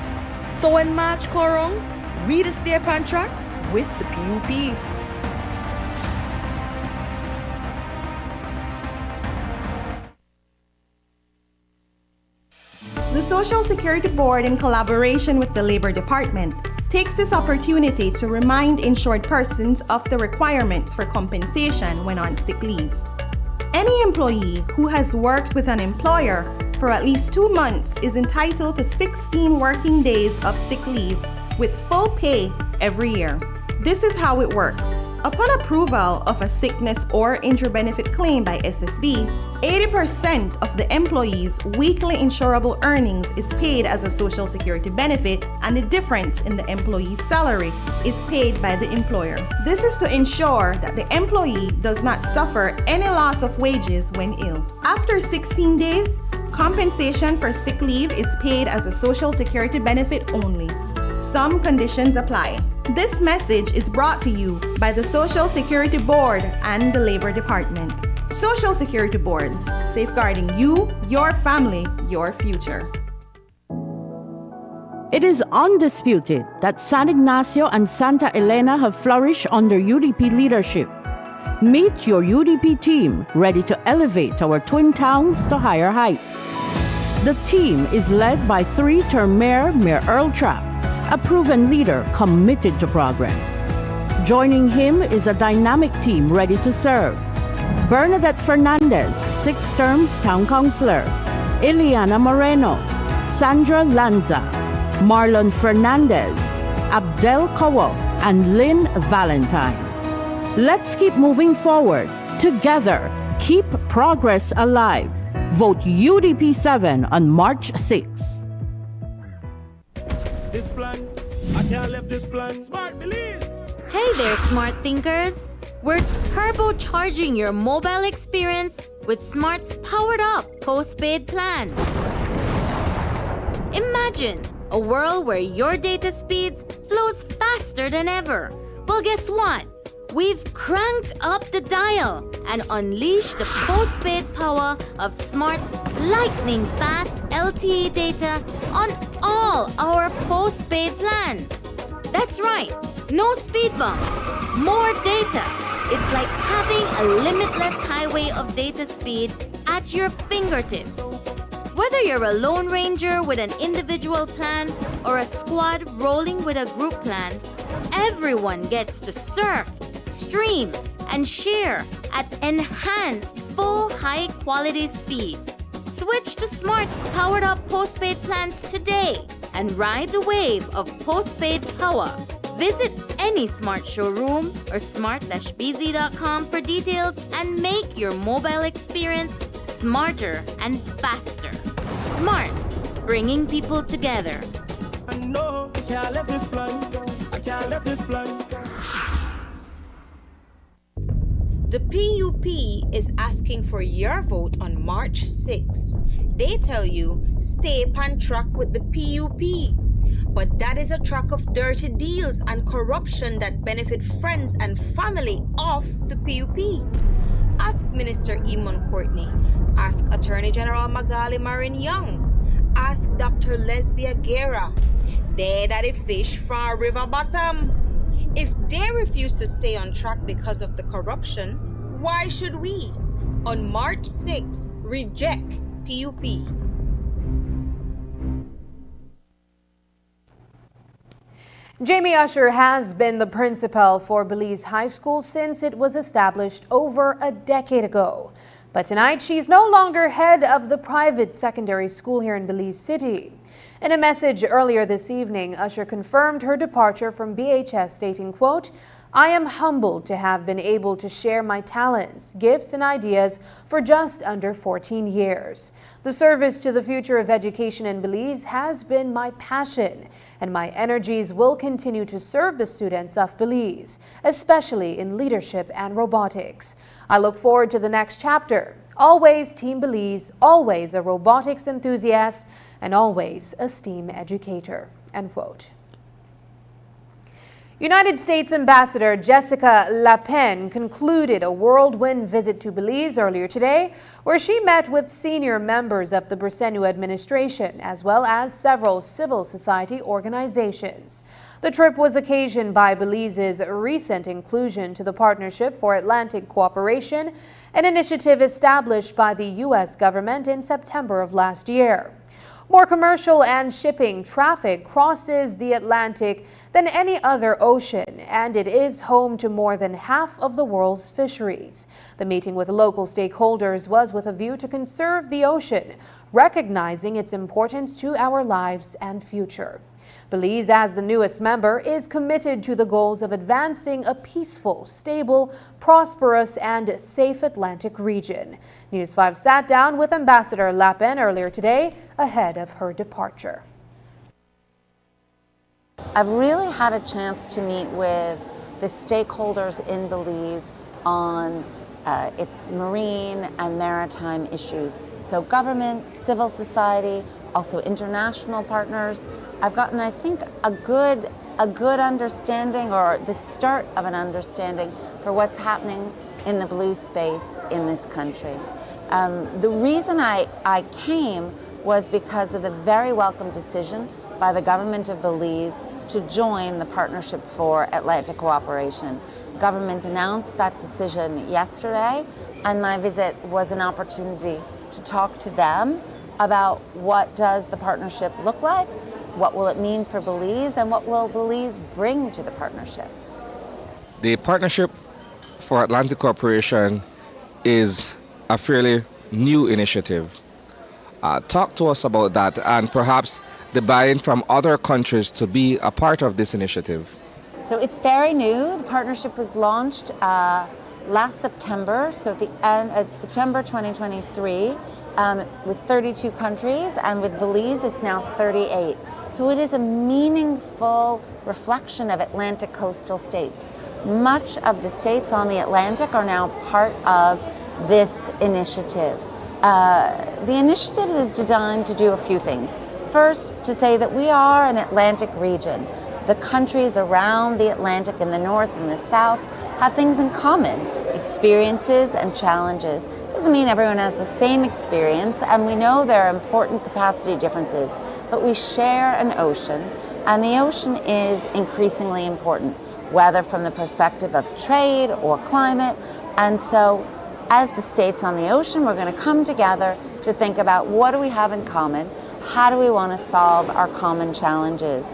So when March comes around, we to stay on track with the PUP. The Social Security Board, in collaboration with the Labor Department, takes this opportunity to remind insured persons of the requirements for compensation when on sick leave. Any employee who has worked with an employer for at least 2 months is entitled to 16 working days of sick leave with full pay every year. This is how it works. Upon approval of a sickness or injury benefit claim by SSB, 80% of the employee's weekly insurable earnings is paid as a Social Security benefit, and the difference in the employee's salary is paid by the employer. This is to ensure that the employee does not suffer any loss of wages when ill. After 16 days, compensation for sick leave is paid as a Social Security benefit only. Some conditions apply. This message is brought to you by the Social Security Board and the Labor Department. Social Security Board, safeguarding you, your family, your future. It is undisputed that San Ignacio and Santa Elena have flourished under UDP leadership. Meet your UDP team ready to elevate our twin towns to higher heights. The team is led by three-term Mayor Earl Trapp, a proven leader committed to progress. Joining him is a dynamic team ready to serve. Bernadette Fernandez, 6 terms Town Councilor. Ileana Moreno, Sandra Lanza, Marlon Fernandez, Abdel Kawo, and Lynn Valentine. Let's keep moving forward. Together, keep progress alive. Vote UDP 7 on March 6. This plan, I can't leave this plan. Smart Belize. Hey there, smart thinkers. We're turbocharging your mobile experience with Smart's powered up postpaid plans. Imagine a world where your data speeds flows faster than ever. Well, guess what? We've cranked up the dial and unleashed the postpaid power of Smart's lightning fast LTE data on all our postpaid plans. That's right, no speed bumps, more data. It's like having a limitless highway of data speed at your fingertips. Whether you're a Lone Ranger with an individual plan or a squad rolling with a group plan, everyone gets to surf, stream, and share at enhanced full high-quality speed. Switch to Smart's powered-up postpaid plans today and ride the wave of postpaid power. Visit any Smart showroom or smart-bz.com for details and make your mobile experience smarter and faster. Smart, bringing people together. I know I can't leave this plan. I can't leave this plan. The PUP is asking for your vote on March 6. They tell you, stay on track with the PUP. But that is a track of dirty deals and corruption that benefit friends and family of the PUP. Ask Minister Eamon Courtney. Ask Attorney General Magali Marin Young. Ask Dr. Lesbia Guerra. They daddy fish from river bottom. If they refuse to stay on track because of the corruption, why should we? On March 6, reject PUP. Jamie Usher has been the principal for Belize High School since it was established over a decade ago. But tonight, she's no longer head of the private secondary school here in Belize City. In a message earlier this evening, Usher confirmed her departure from BHS, stating, quote, "I am humbled to have been able to share my talents, gifts, and ideas for just under 14 years. The service to the future of education in Belize has been my passion, and my energies will continue to serve the students of Belize, especially in leadership and robotics. I look forward to the next chapter. Always Team Belize, always a robotics enthusiast, and always a STEAM educator." End quote. United States Ambassador Jessica LaPen concluded a whirlwind visit to Belize earlier today, where she met with senior members of the Brisenu administration, as well as several civil society organizations. The trip was occasioned by Belize's recent inclusion to the Partnership for Atlantic Cooperation, an initiative established by the U.S. government in September of last year. More commercial and shipping traffic crosses the Atlantic than any other ocean, and it is home to more than half of the world's fisheries. The meeting with local stakeholders was with a view to conserve the ocean, recognizing its importance to our lives and future. Belize, as the newest member, is committed to the goals of advancing a peaceful, stable, prosperous, and safe Atlantic region. News 5 sat down with Ambassador LaPen earlier today ahead of her departure. I've really had a chance to meet with the stakeholders in Belize on its marine and maritime issues. So government, civil society, also international partners. I've gotten, I think, a good a good understanding or the start of an understanding for what's happening in the blue space in this country. The reason I came was because of the very welcome decision by the government of Belize to join the Partnership for Atlantic Cooperation. Government announced that decision yesterday, and my visit was an opportunity to talk to them about what does the partnership look like, what will it mean for Belize, and what will Belize bring to the partnership. The Partnership for Atlantic Cooperation is a fairly new initiative. Talk to us about that and perhaps the buy-in from other countries to be a part of this initiative. So it's very new. The partnership was launched last September, so at the end of September 2023, with 32 countries, and with Belize it's now 38. So it is a meaningful reflection of Atlantic coastal states. Much of the states on the Atlantic are now part of this initiative. The initiative is designed to do a few things. First, to say that we are an Atlantic region. The countries around the Atlantic in the north and the south have things in common, experiences and challenges. Doesn't mean everyone has the same experience, and we know there are important capacity differences, but we share an ocean, and the ocean is increasingly important, whether from the perspective of trade or climate. And so as the states on the ocean, we're going to come together to think about what do we have in common, how do we want to solve our common challenges.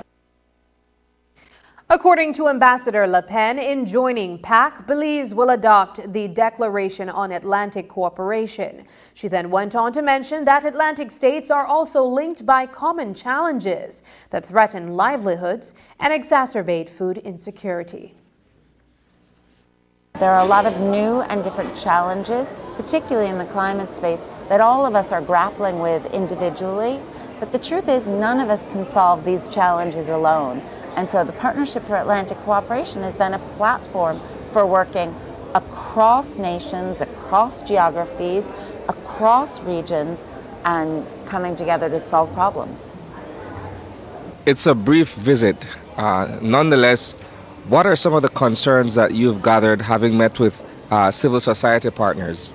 According to Ambassador Le Pen, in joining PAC, Belize will adopt the Declaration on Atlantic Cooperation. She then went on to mention that Atlantic states are also linked by common challenges that threaten livelihoods and exacerbate food insecurity. There are a lot of new and different challenges, particularly in the climate space, that all of us are grappling with individually. But the truth is, none of us can solve these challenges alone. And so the Partnership for Atlantic Cooperation is then a platform for working across nations, across geographies, across regions, and coming together to solve problems. It's a brief visit. Nonetheless, what are some of the concerns that you've gathered having met with civil society partners?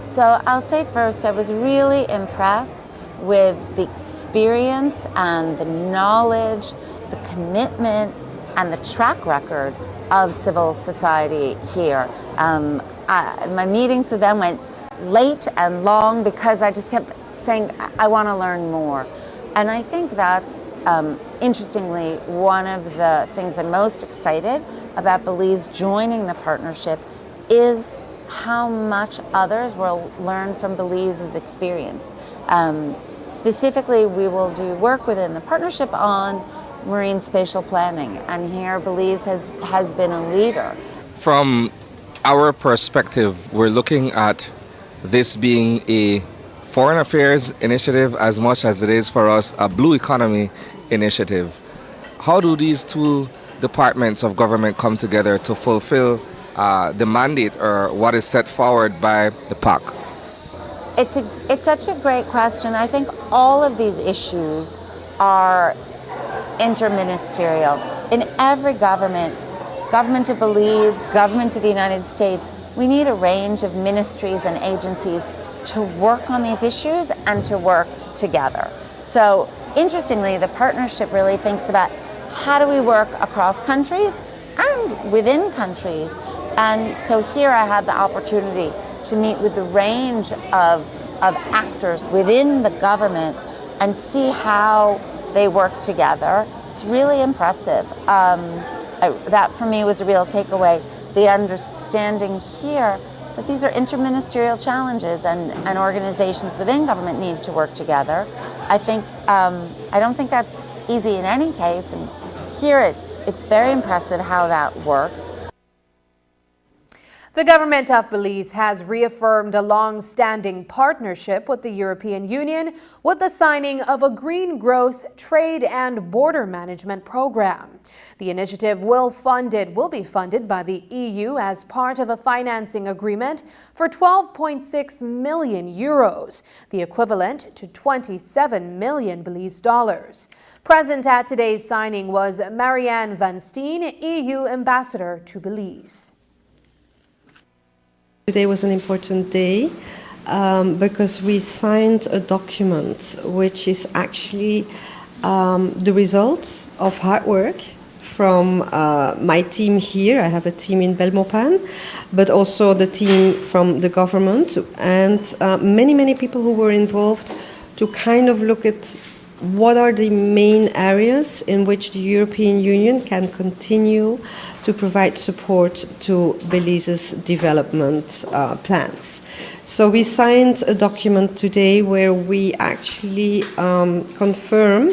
So I'll say first, I was really impressed with the experience and the knowledge, the commitment and the track record of civil society here. My meetings with them went late and long because I just kept saying, I want to learn more. And I think that's, interestingly, one of the things I'm most excited about Belize joining the partnership is how much others will learn from Belize's experience. Specifically, we will do work within the partnership on marine spatial planning, and here Belize has been a leader. From our perspective, we're looking at this being a foreign affairs initiative as much as it is for us a blue economy initiative. How do these two departments of government come together to fulfill the mandate or what is set forward by the PAC? It's such a great question. I think all of these issues are interministerial. In every government of Belize, government of the United States, we need a range of ministries and agencies to work on these issues and to work together. So interestingly, the partnership really thinks about how do we work across countries and within countries. And so here I had the opportunity to meet with the range of actors within the government and see how they work together. It's really impressive. That for me was a real takeaway, the understanding here that these are interministerial challenges and organizations within government need to work together. I don't think that's easy in any case, and here it's very impressive how that works. The government of Belize has reaffirmed a long-standing partnership with the European Union with the signing of a Green Growth, Trade and Border Management Program. The initiative will be funded by the EU as part of a financing agreement for 12.6 million euros, the equivalent to 27 million Belize dollars. Present at today's signing was Marianne Van Steen, EU Ambassador to Belize. Today was an important day because we signed a document which is actually the result of hard work from my team here. I have a team in Belmopan, but also the team from the government and many people who were involved to kind of look at what are the main areas in which the European Union can continue to provide support to Belize's development plans. So we signed a document today where we actually confirm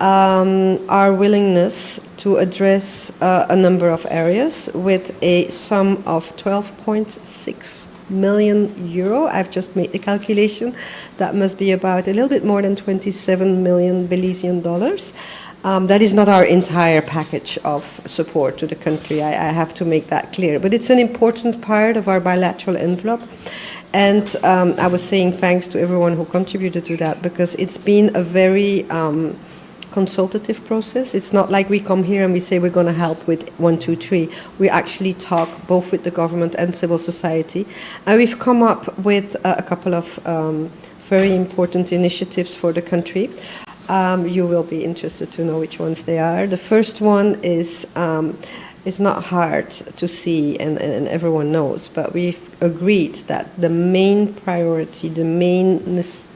our willingness to address a number of areas with a sum of 12.6 million euro. I've just made the calculation. That must be about a little bit more than 27 million Belizean dollars. That is not our entire package of support to the country. I have to make that clear. But it's an important part of our bilateral envelope. And I was saying thanks to everyone who contributed to that because it's been a very consultative process. It's not like we come here and we say we're going to help with 1, 2, 3. We actually talk both with the government and civil society. And we've come up with a couple of very important initiatives for the country. You will be interested to know which ones they are. The first one is it's not hard to see and everyone knows, but we've agreed that the main priority, the main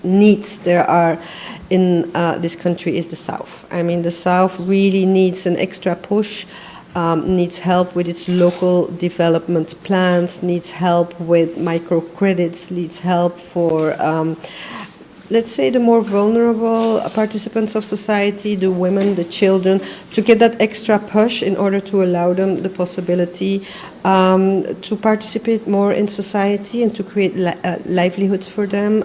needs there are in this country is the South. I mean, the South really needs an extra push, needs help with its local development plans, needs help with microcredits, needs help for let's say the more vulnerable participants of society, the women, the children, to get that extra push in order to allow them the possibility to participate more in society and to create livelihoods for them.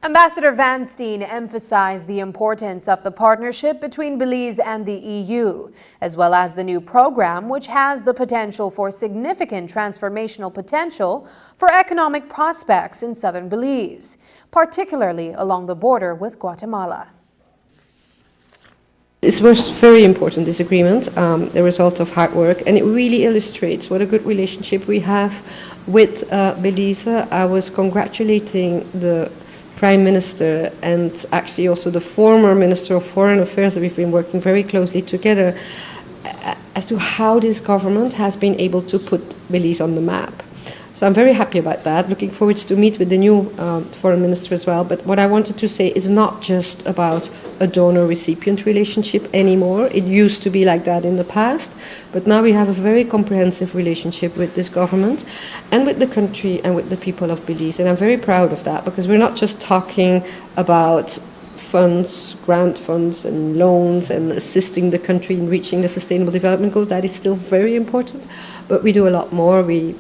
Ambassador Van Steen emphasized the importance of the partnership between Belize and the EU, as well as the new program, which has the potential for significant transformational potential for economic prospects in southern Belize, particularly along the border with Guatemala. It was very important, this agreement, the result of hard work, and it really illustrates what a good relationship we have with Belize. I was congratulating the Prime Minister and actually also the former Minister of Foreign Affairs that we've been working very closely together as to how this government has been able to put Belize on the map. So I'm very happy about that, looking forward to meet with the new Foreign Minister as well. But what I wanted to say is not just about a donor-recipient relationship anymore. It used to be like that in the past, but now we have a very comprehensive relationship with this government and with the country and with the people of Belize. And I'm very proud of that because we're not just talking about funds, grant funds and loans and assisting the country in reaching the Sustainable Development Goals. That is still very important, but we do a lot more. We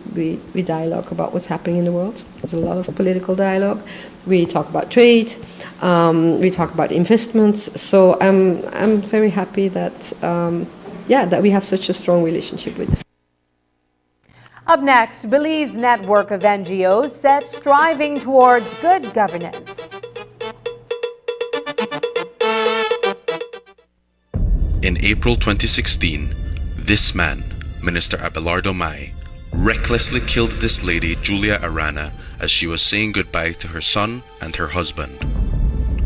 dialogue about what's happening in the world. There's a lot of political dialogue. We talk about trade. We talk about investments. So I'm very happy that that we have such a strong relationship with this. Up next, Belize network of NGOs set striving towards good governance. In April 2016, this man, Minister Abelardo Mai, recklessly killed this lady, Julia Arana, as she was saying goodbye to her son and her husband.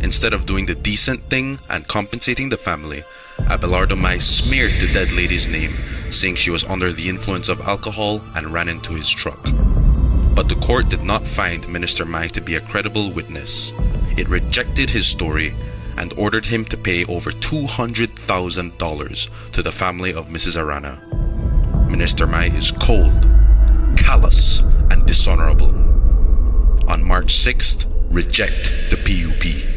Instead of doing the decent thing and compensating the family, Abelardo Mai smeared the dead lady's name, saying she was under the influence of alcohol and ran into his truck. But the court did not find Minister Mai to be a credible witness. It rejected his story and ordered him to pay over $200,000 to the family of Mrs. Arana. Minister Mai is cold, callous, and dishonorable. On March 6th, reject the PUP.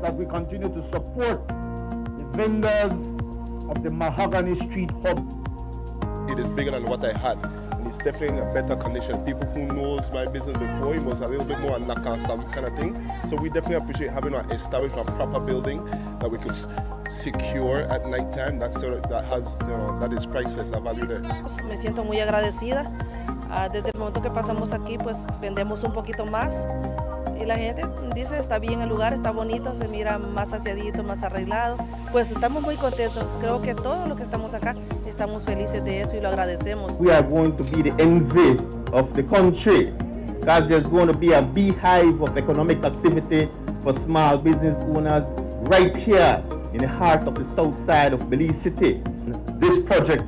That we continue to support the vendors of the Mahogany Street Hub. It is bigger than what I had, and it's definitely in a better condition. People who knows my business before, it was a little bit more a knock and stamp kind of thing. So we definitely appreciate having an established, a proper building that we could secure at night time. That has, that is priceless, la value there. Me siento muy agradecida. Desde el momento que pasamos aquí, pues vendemos un poquito más. Y la gente dice, está bien el lugar, está bonito, se mira más aseadito, más arreglado. Pues estamos muy contentos. Creo que todos los que estamos acá estamos felices de eso y lo agradecemos. We are going to be the envy of the country because there's going to be a beehive of economic activity for small business owners right here in the heart of the south side of Belize City. This project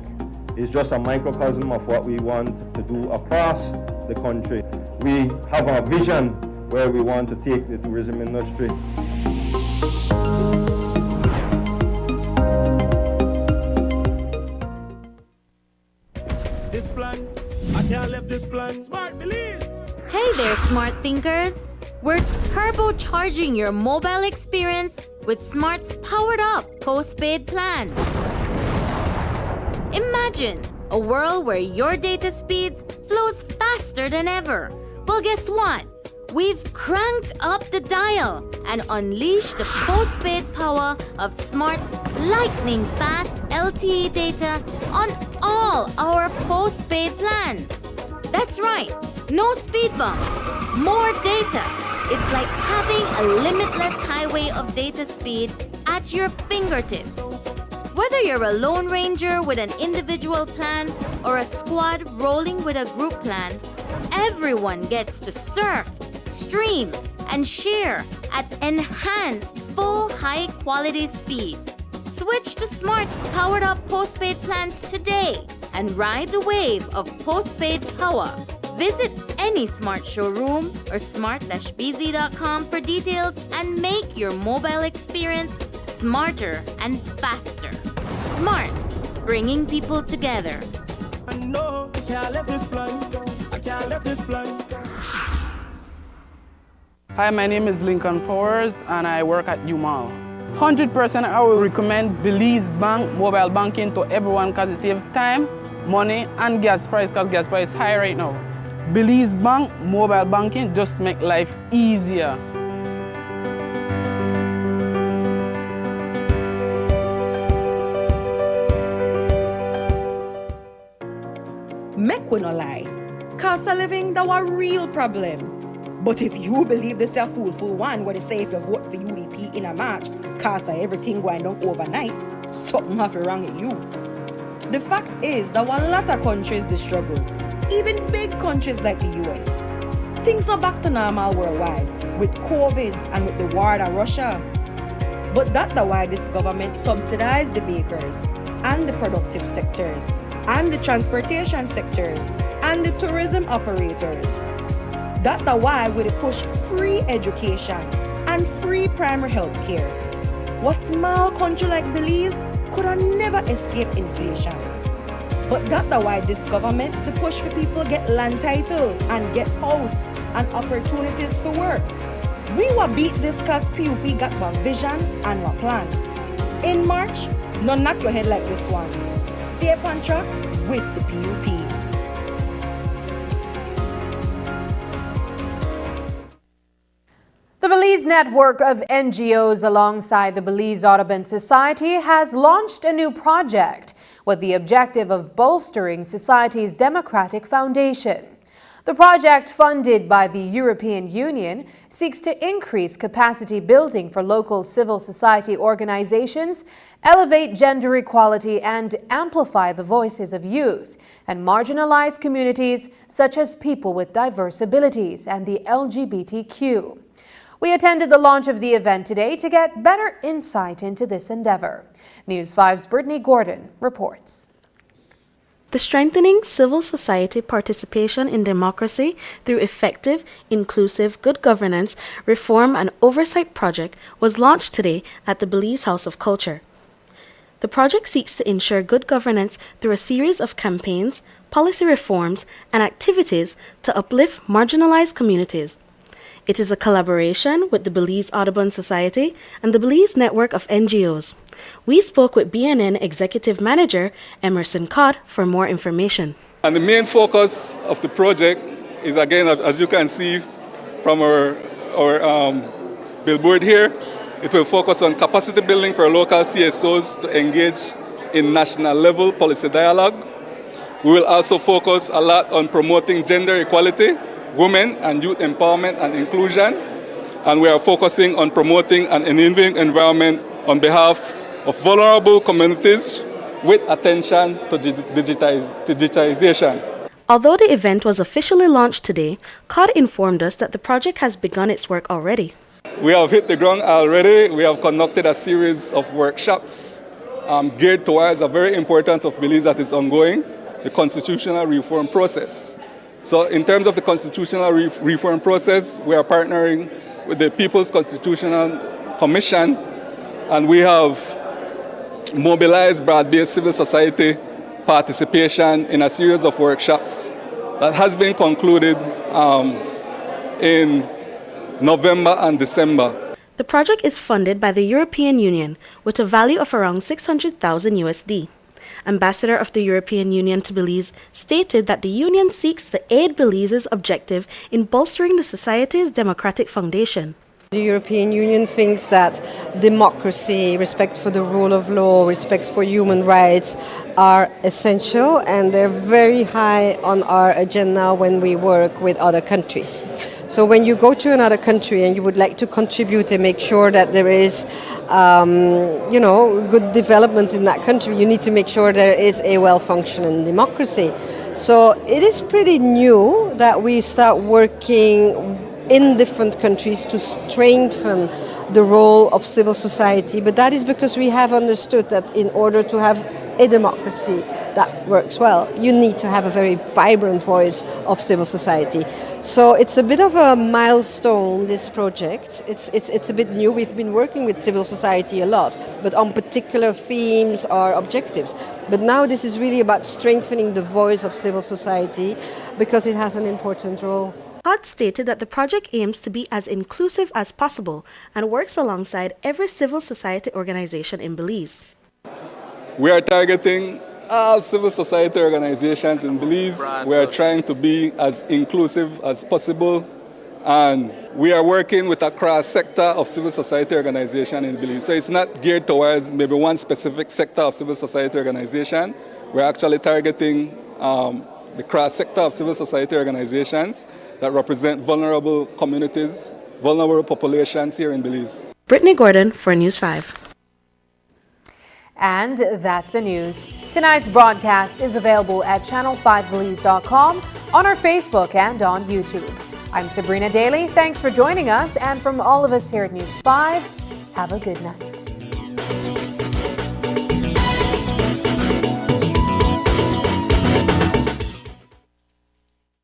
is just a microcosm of what we want to do across the country. We have a vision where we want to take the tourism industry. This plan, I can't leave this plan. Smart Belize. Hey there, smart thinkers. We're turbocharging your mobile experience with Smart's powered up postpaid plans. Imagine a world where your data speeds flows faster than ever. Well, guess what? We've cranked up the dial and unleashed the postpaid power of Smart's lightning fast LTE data on all our postpaid plans. That's right, no speed bumps, more data. It's like having a limitless highway of data speed at your fingertips. Whether you're a Lone Ranger with an individual plan or a squad rolling with a group plan, everyone gets to surf, stream, and share at enhanced full high-quality speed. Switch to Smart's powered-up postpaid plans today and ride the wave of postpaid power. Visit any Smart showroom or smart-bz.com for details and make your mobile experience smarter and faster. Smart, bringing people together. I know I can't leave this plan. I can't leave this plan. Hi, my name is Lincoln Fowers and I work at UMAL. 100% I will recommend Belize Bank mobile banking to everyone because it saves time, money and gas price because gas price is high right now. Belize Bank mobile banking just make life easier. Make we no lie, cost of living that was a real problem. But if you believe this is a foolful one where they say if you vote for UDP in a March, cost of everything going down overnight, something have to wrong with you. The fact is that a lot of countries they struggle, even big countries like the US. Things not back to normal worldwide with COVID and with the war in Russia. But that's why this government subsidized the bakers and the productive sectors and the transportation sectors and the tourism operators. That's why we push free education and free primary health care. A small country like Belize could have never escaped inflation. But that's why this government the push for people get land title and get house and opportunities for work. We will beat this cause PUP got one vision and one plan. In March, no knock your head like this one. Stay on track with the PUP. The Belize network of NGOs alongside the Belize Audubon Society has launched a new project with the objective of bolstering society's democratic foundation. The project, funded by the European Union, seeks to increase capacity building for local civil society organizations, elevate gender equality, and amplify the voices of youth and marginalized communities such as people with diverse abilities and the LGBTQ. We attended the launch of the event today to get better insight into this endeavor. News 5's Brittany Gordon reports. The Strengthening Civil Society Participation in Democracy Through Effective, Inclusive, Good Governance, Reform and Oversight project was launched today at the Belize House of Culture. The project seeks to ensure good governance through a series of campaigns, policy reforms, and activities to uplift marginalized communities. It is a collaboration with the Belize Audubon Society and the Belize network of NGOs. We spoke with BNN Executive Manager Emerson Codd for more information. And the main focus of the project is, again, as you can see from our billboard here, it will focus on capacity building for local CSOs to engage in national level policy dialogue. We will also focus a lot on promoting gender equality, women and youth empowerment and inclusion. And we are focusing on promoting an enabling environment on behalf of vulnerable communities with attention to digitization. Although the event was officially launched today, COD informed us that the project has begun its work already. We have hit the ground already. We have conducted a series of workshops geared towards a very important of Belize that is ongoing, the constitutional reform process. So in terms of the constitutional reform process, we are partnering with the People's Constitutional Commission, and we have mobilized broad-based civil society participation in a series of workshops that has been concluded in November and December. The project is funded by the European Union with a value of around 600,000 USD. Ambassador of the European Union to Belize stated that the Union seeks to aid Belize's objective in bolstering the society's democratic foundation. The European Union thinks that democracy, respect for the rule of law, respect for human rights are essential, and they're very high on our agenda when we work with other countries. So when you go to another country and you would like to contribute and make sure that there is, good development in that country, you need to make sure there is a well-functioning democracy. So it is pretty new that we start working in different countries to strengthen the role of civil society, but that is because we have understood that in order to have a democracy that works well, you need to have a very vibrant voice of civil society. So it's a bit of a milestone, this project. It's a bit new. We've been working with civil society a lot, but on particular themes or objectives. But now this is really about strengthening the voice of civil society because it has an important role. COD stated that the project aims to be as inclusive as possible and works alongside every civil society organization in Belize. We are targeting all civil society organizations in Belize. We are trying to be as inclusive as possible, and we are working with a cross-sector of civil society organization in Belize. So it's not geared towards maybe one specific sector of civil society organization. We're actually targeting the cross-sector of civil society organizations that represent vulnerable communities, vulnerable populations here in Belize. Brittany Gordon for News 5. And that's the news. Tonight's broadcast is available at channel5belize.com, on our Facebook and on YouTube. I'm Sabrina Daly. Thanks for joining us, and from all of us here at News 5, have a good night.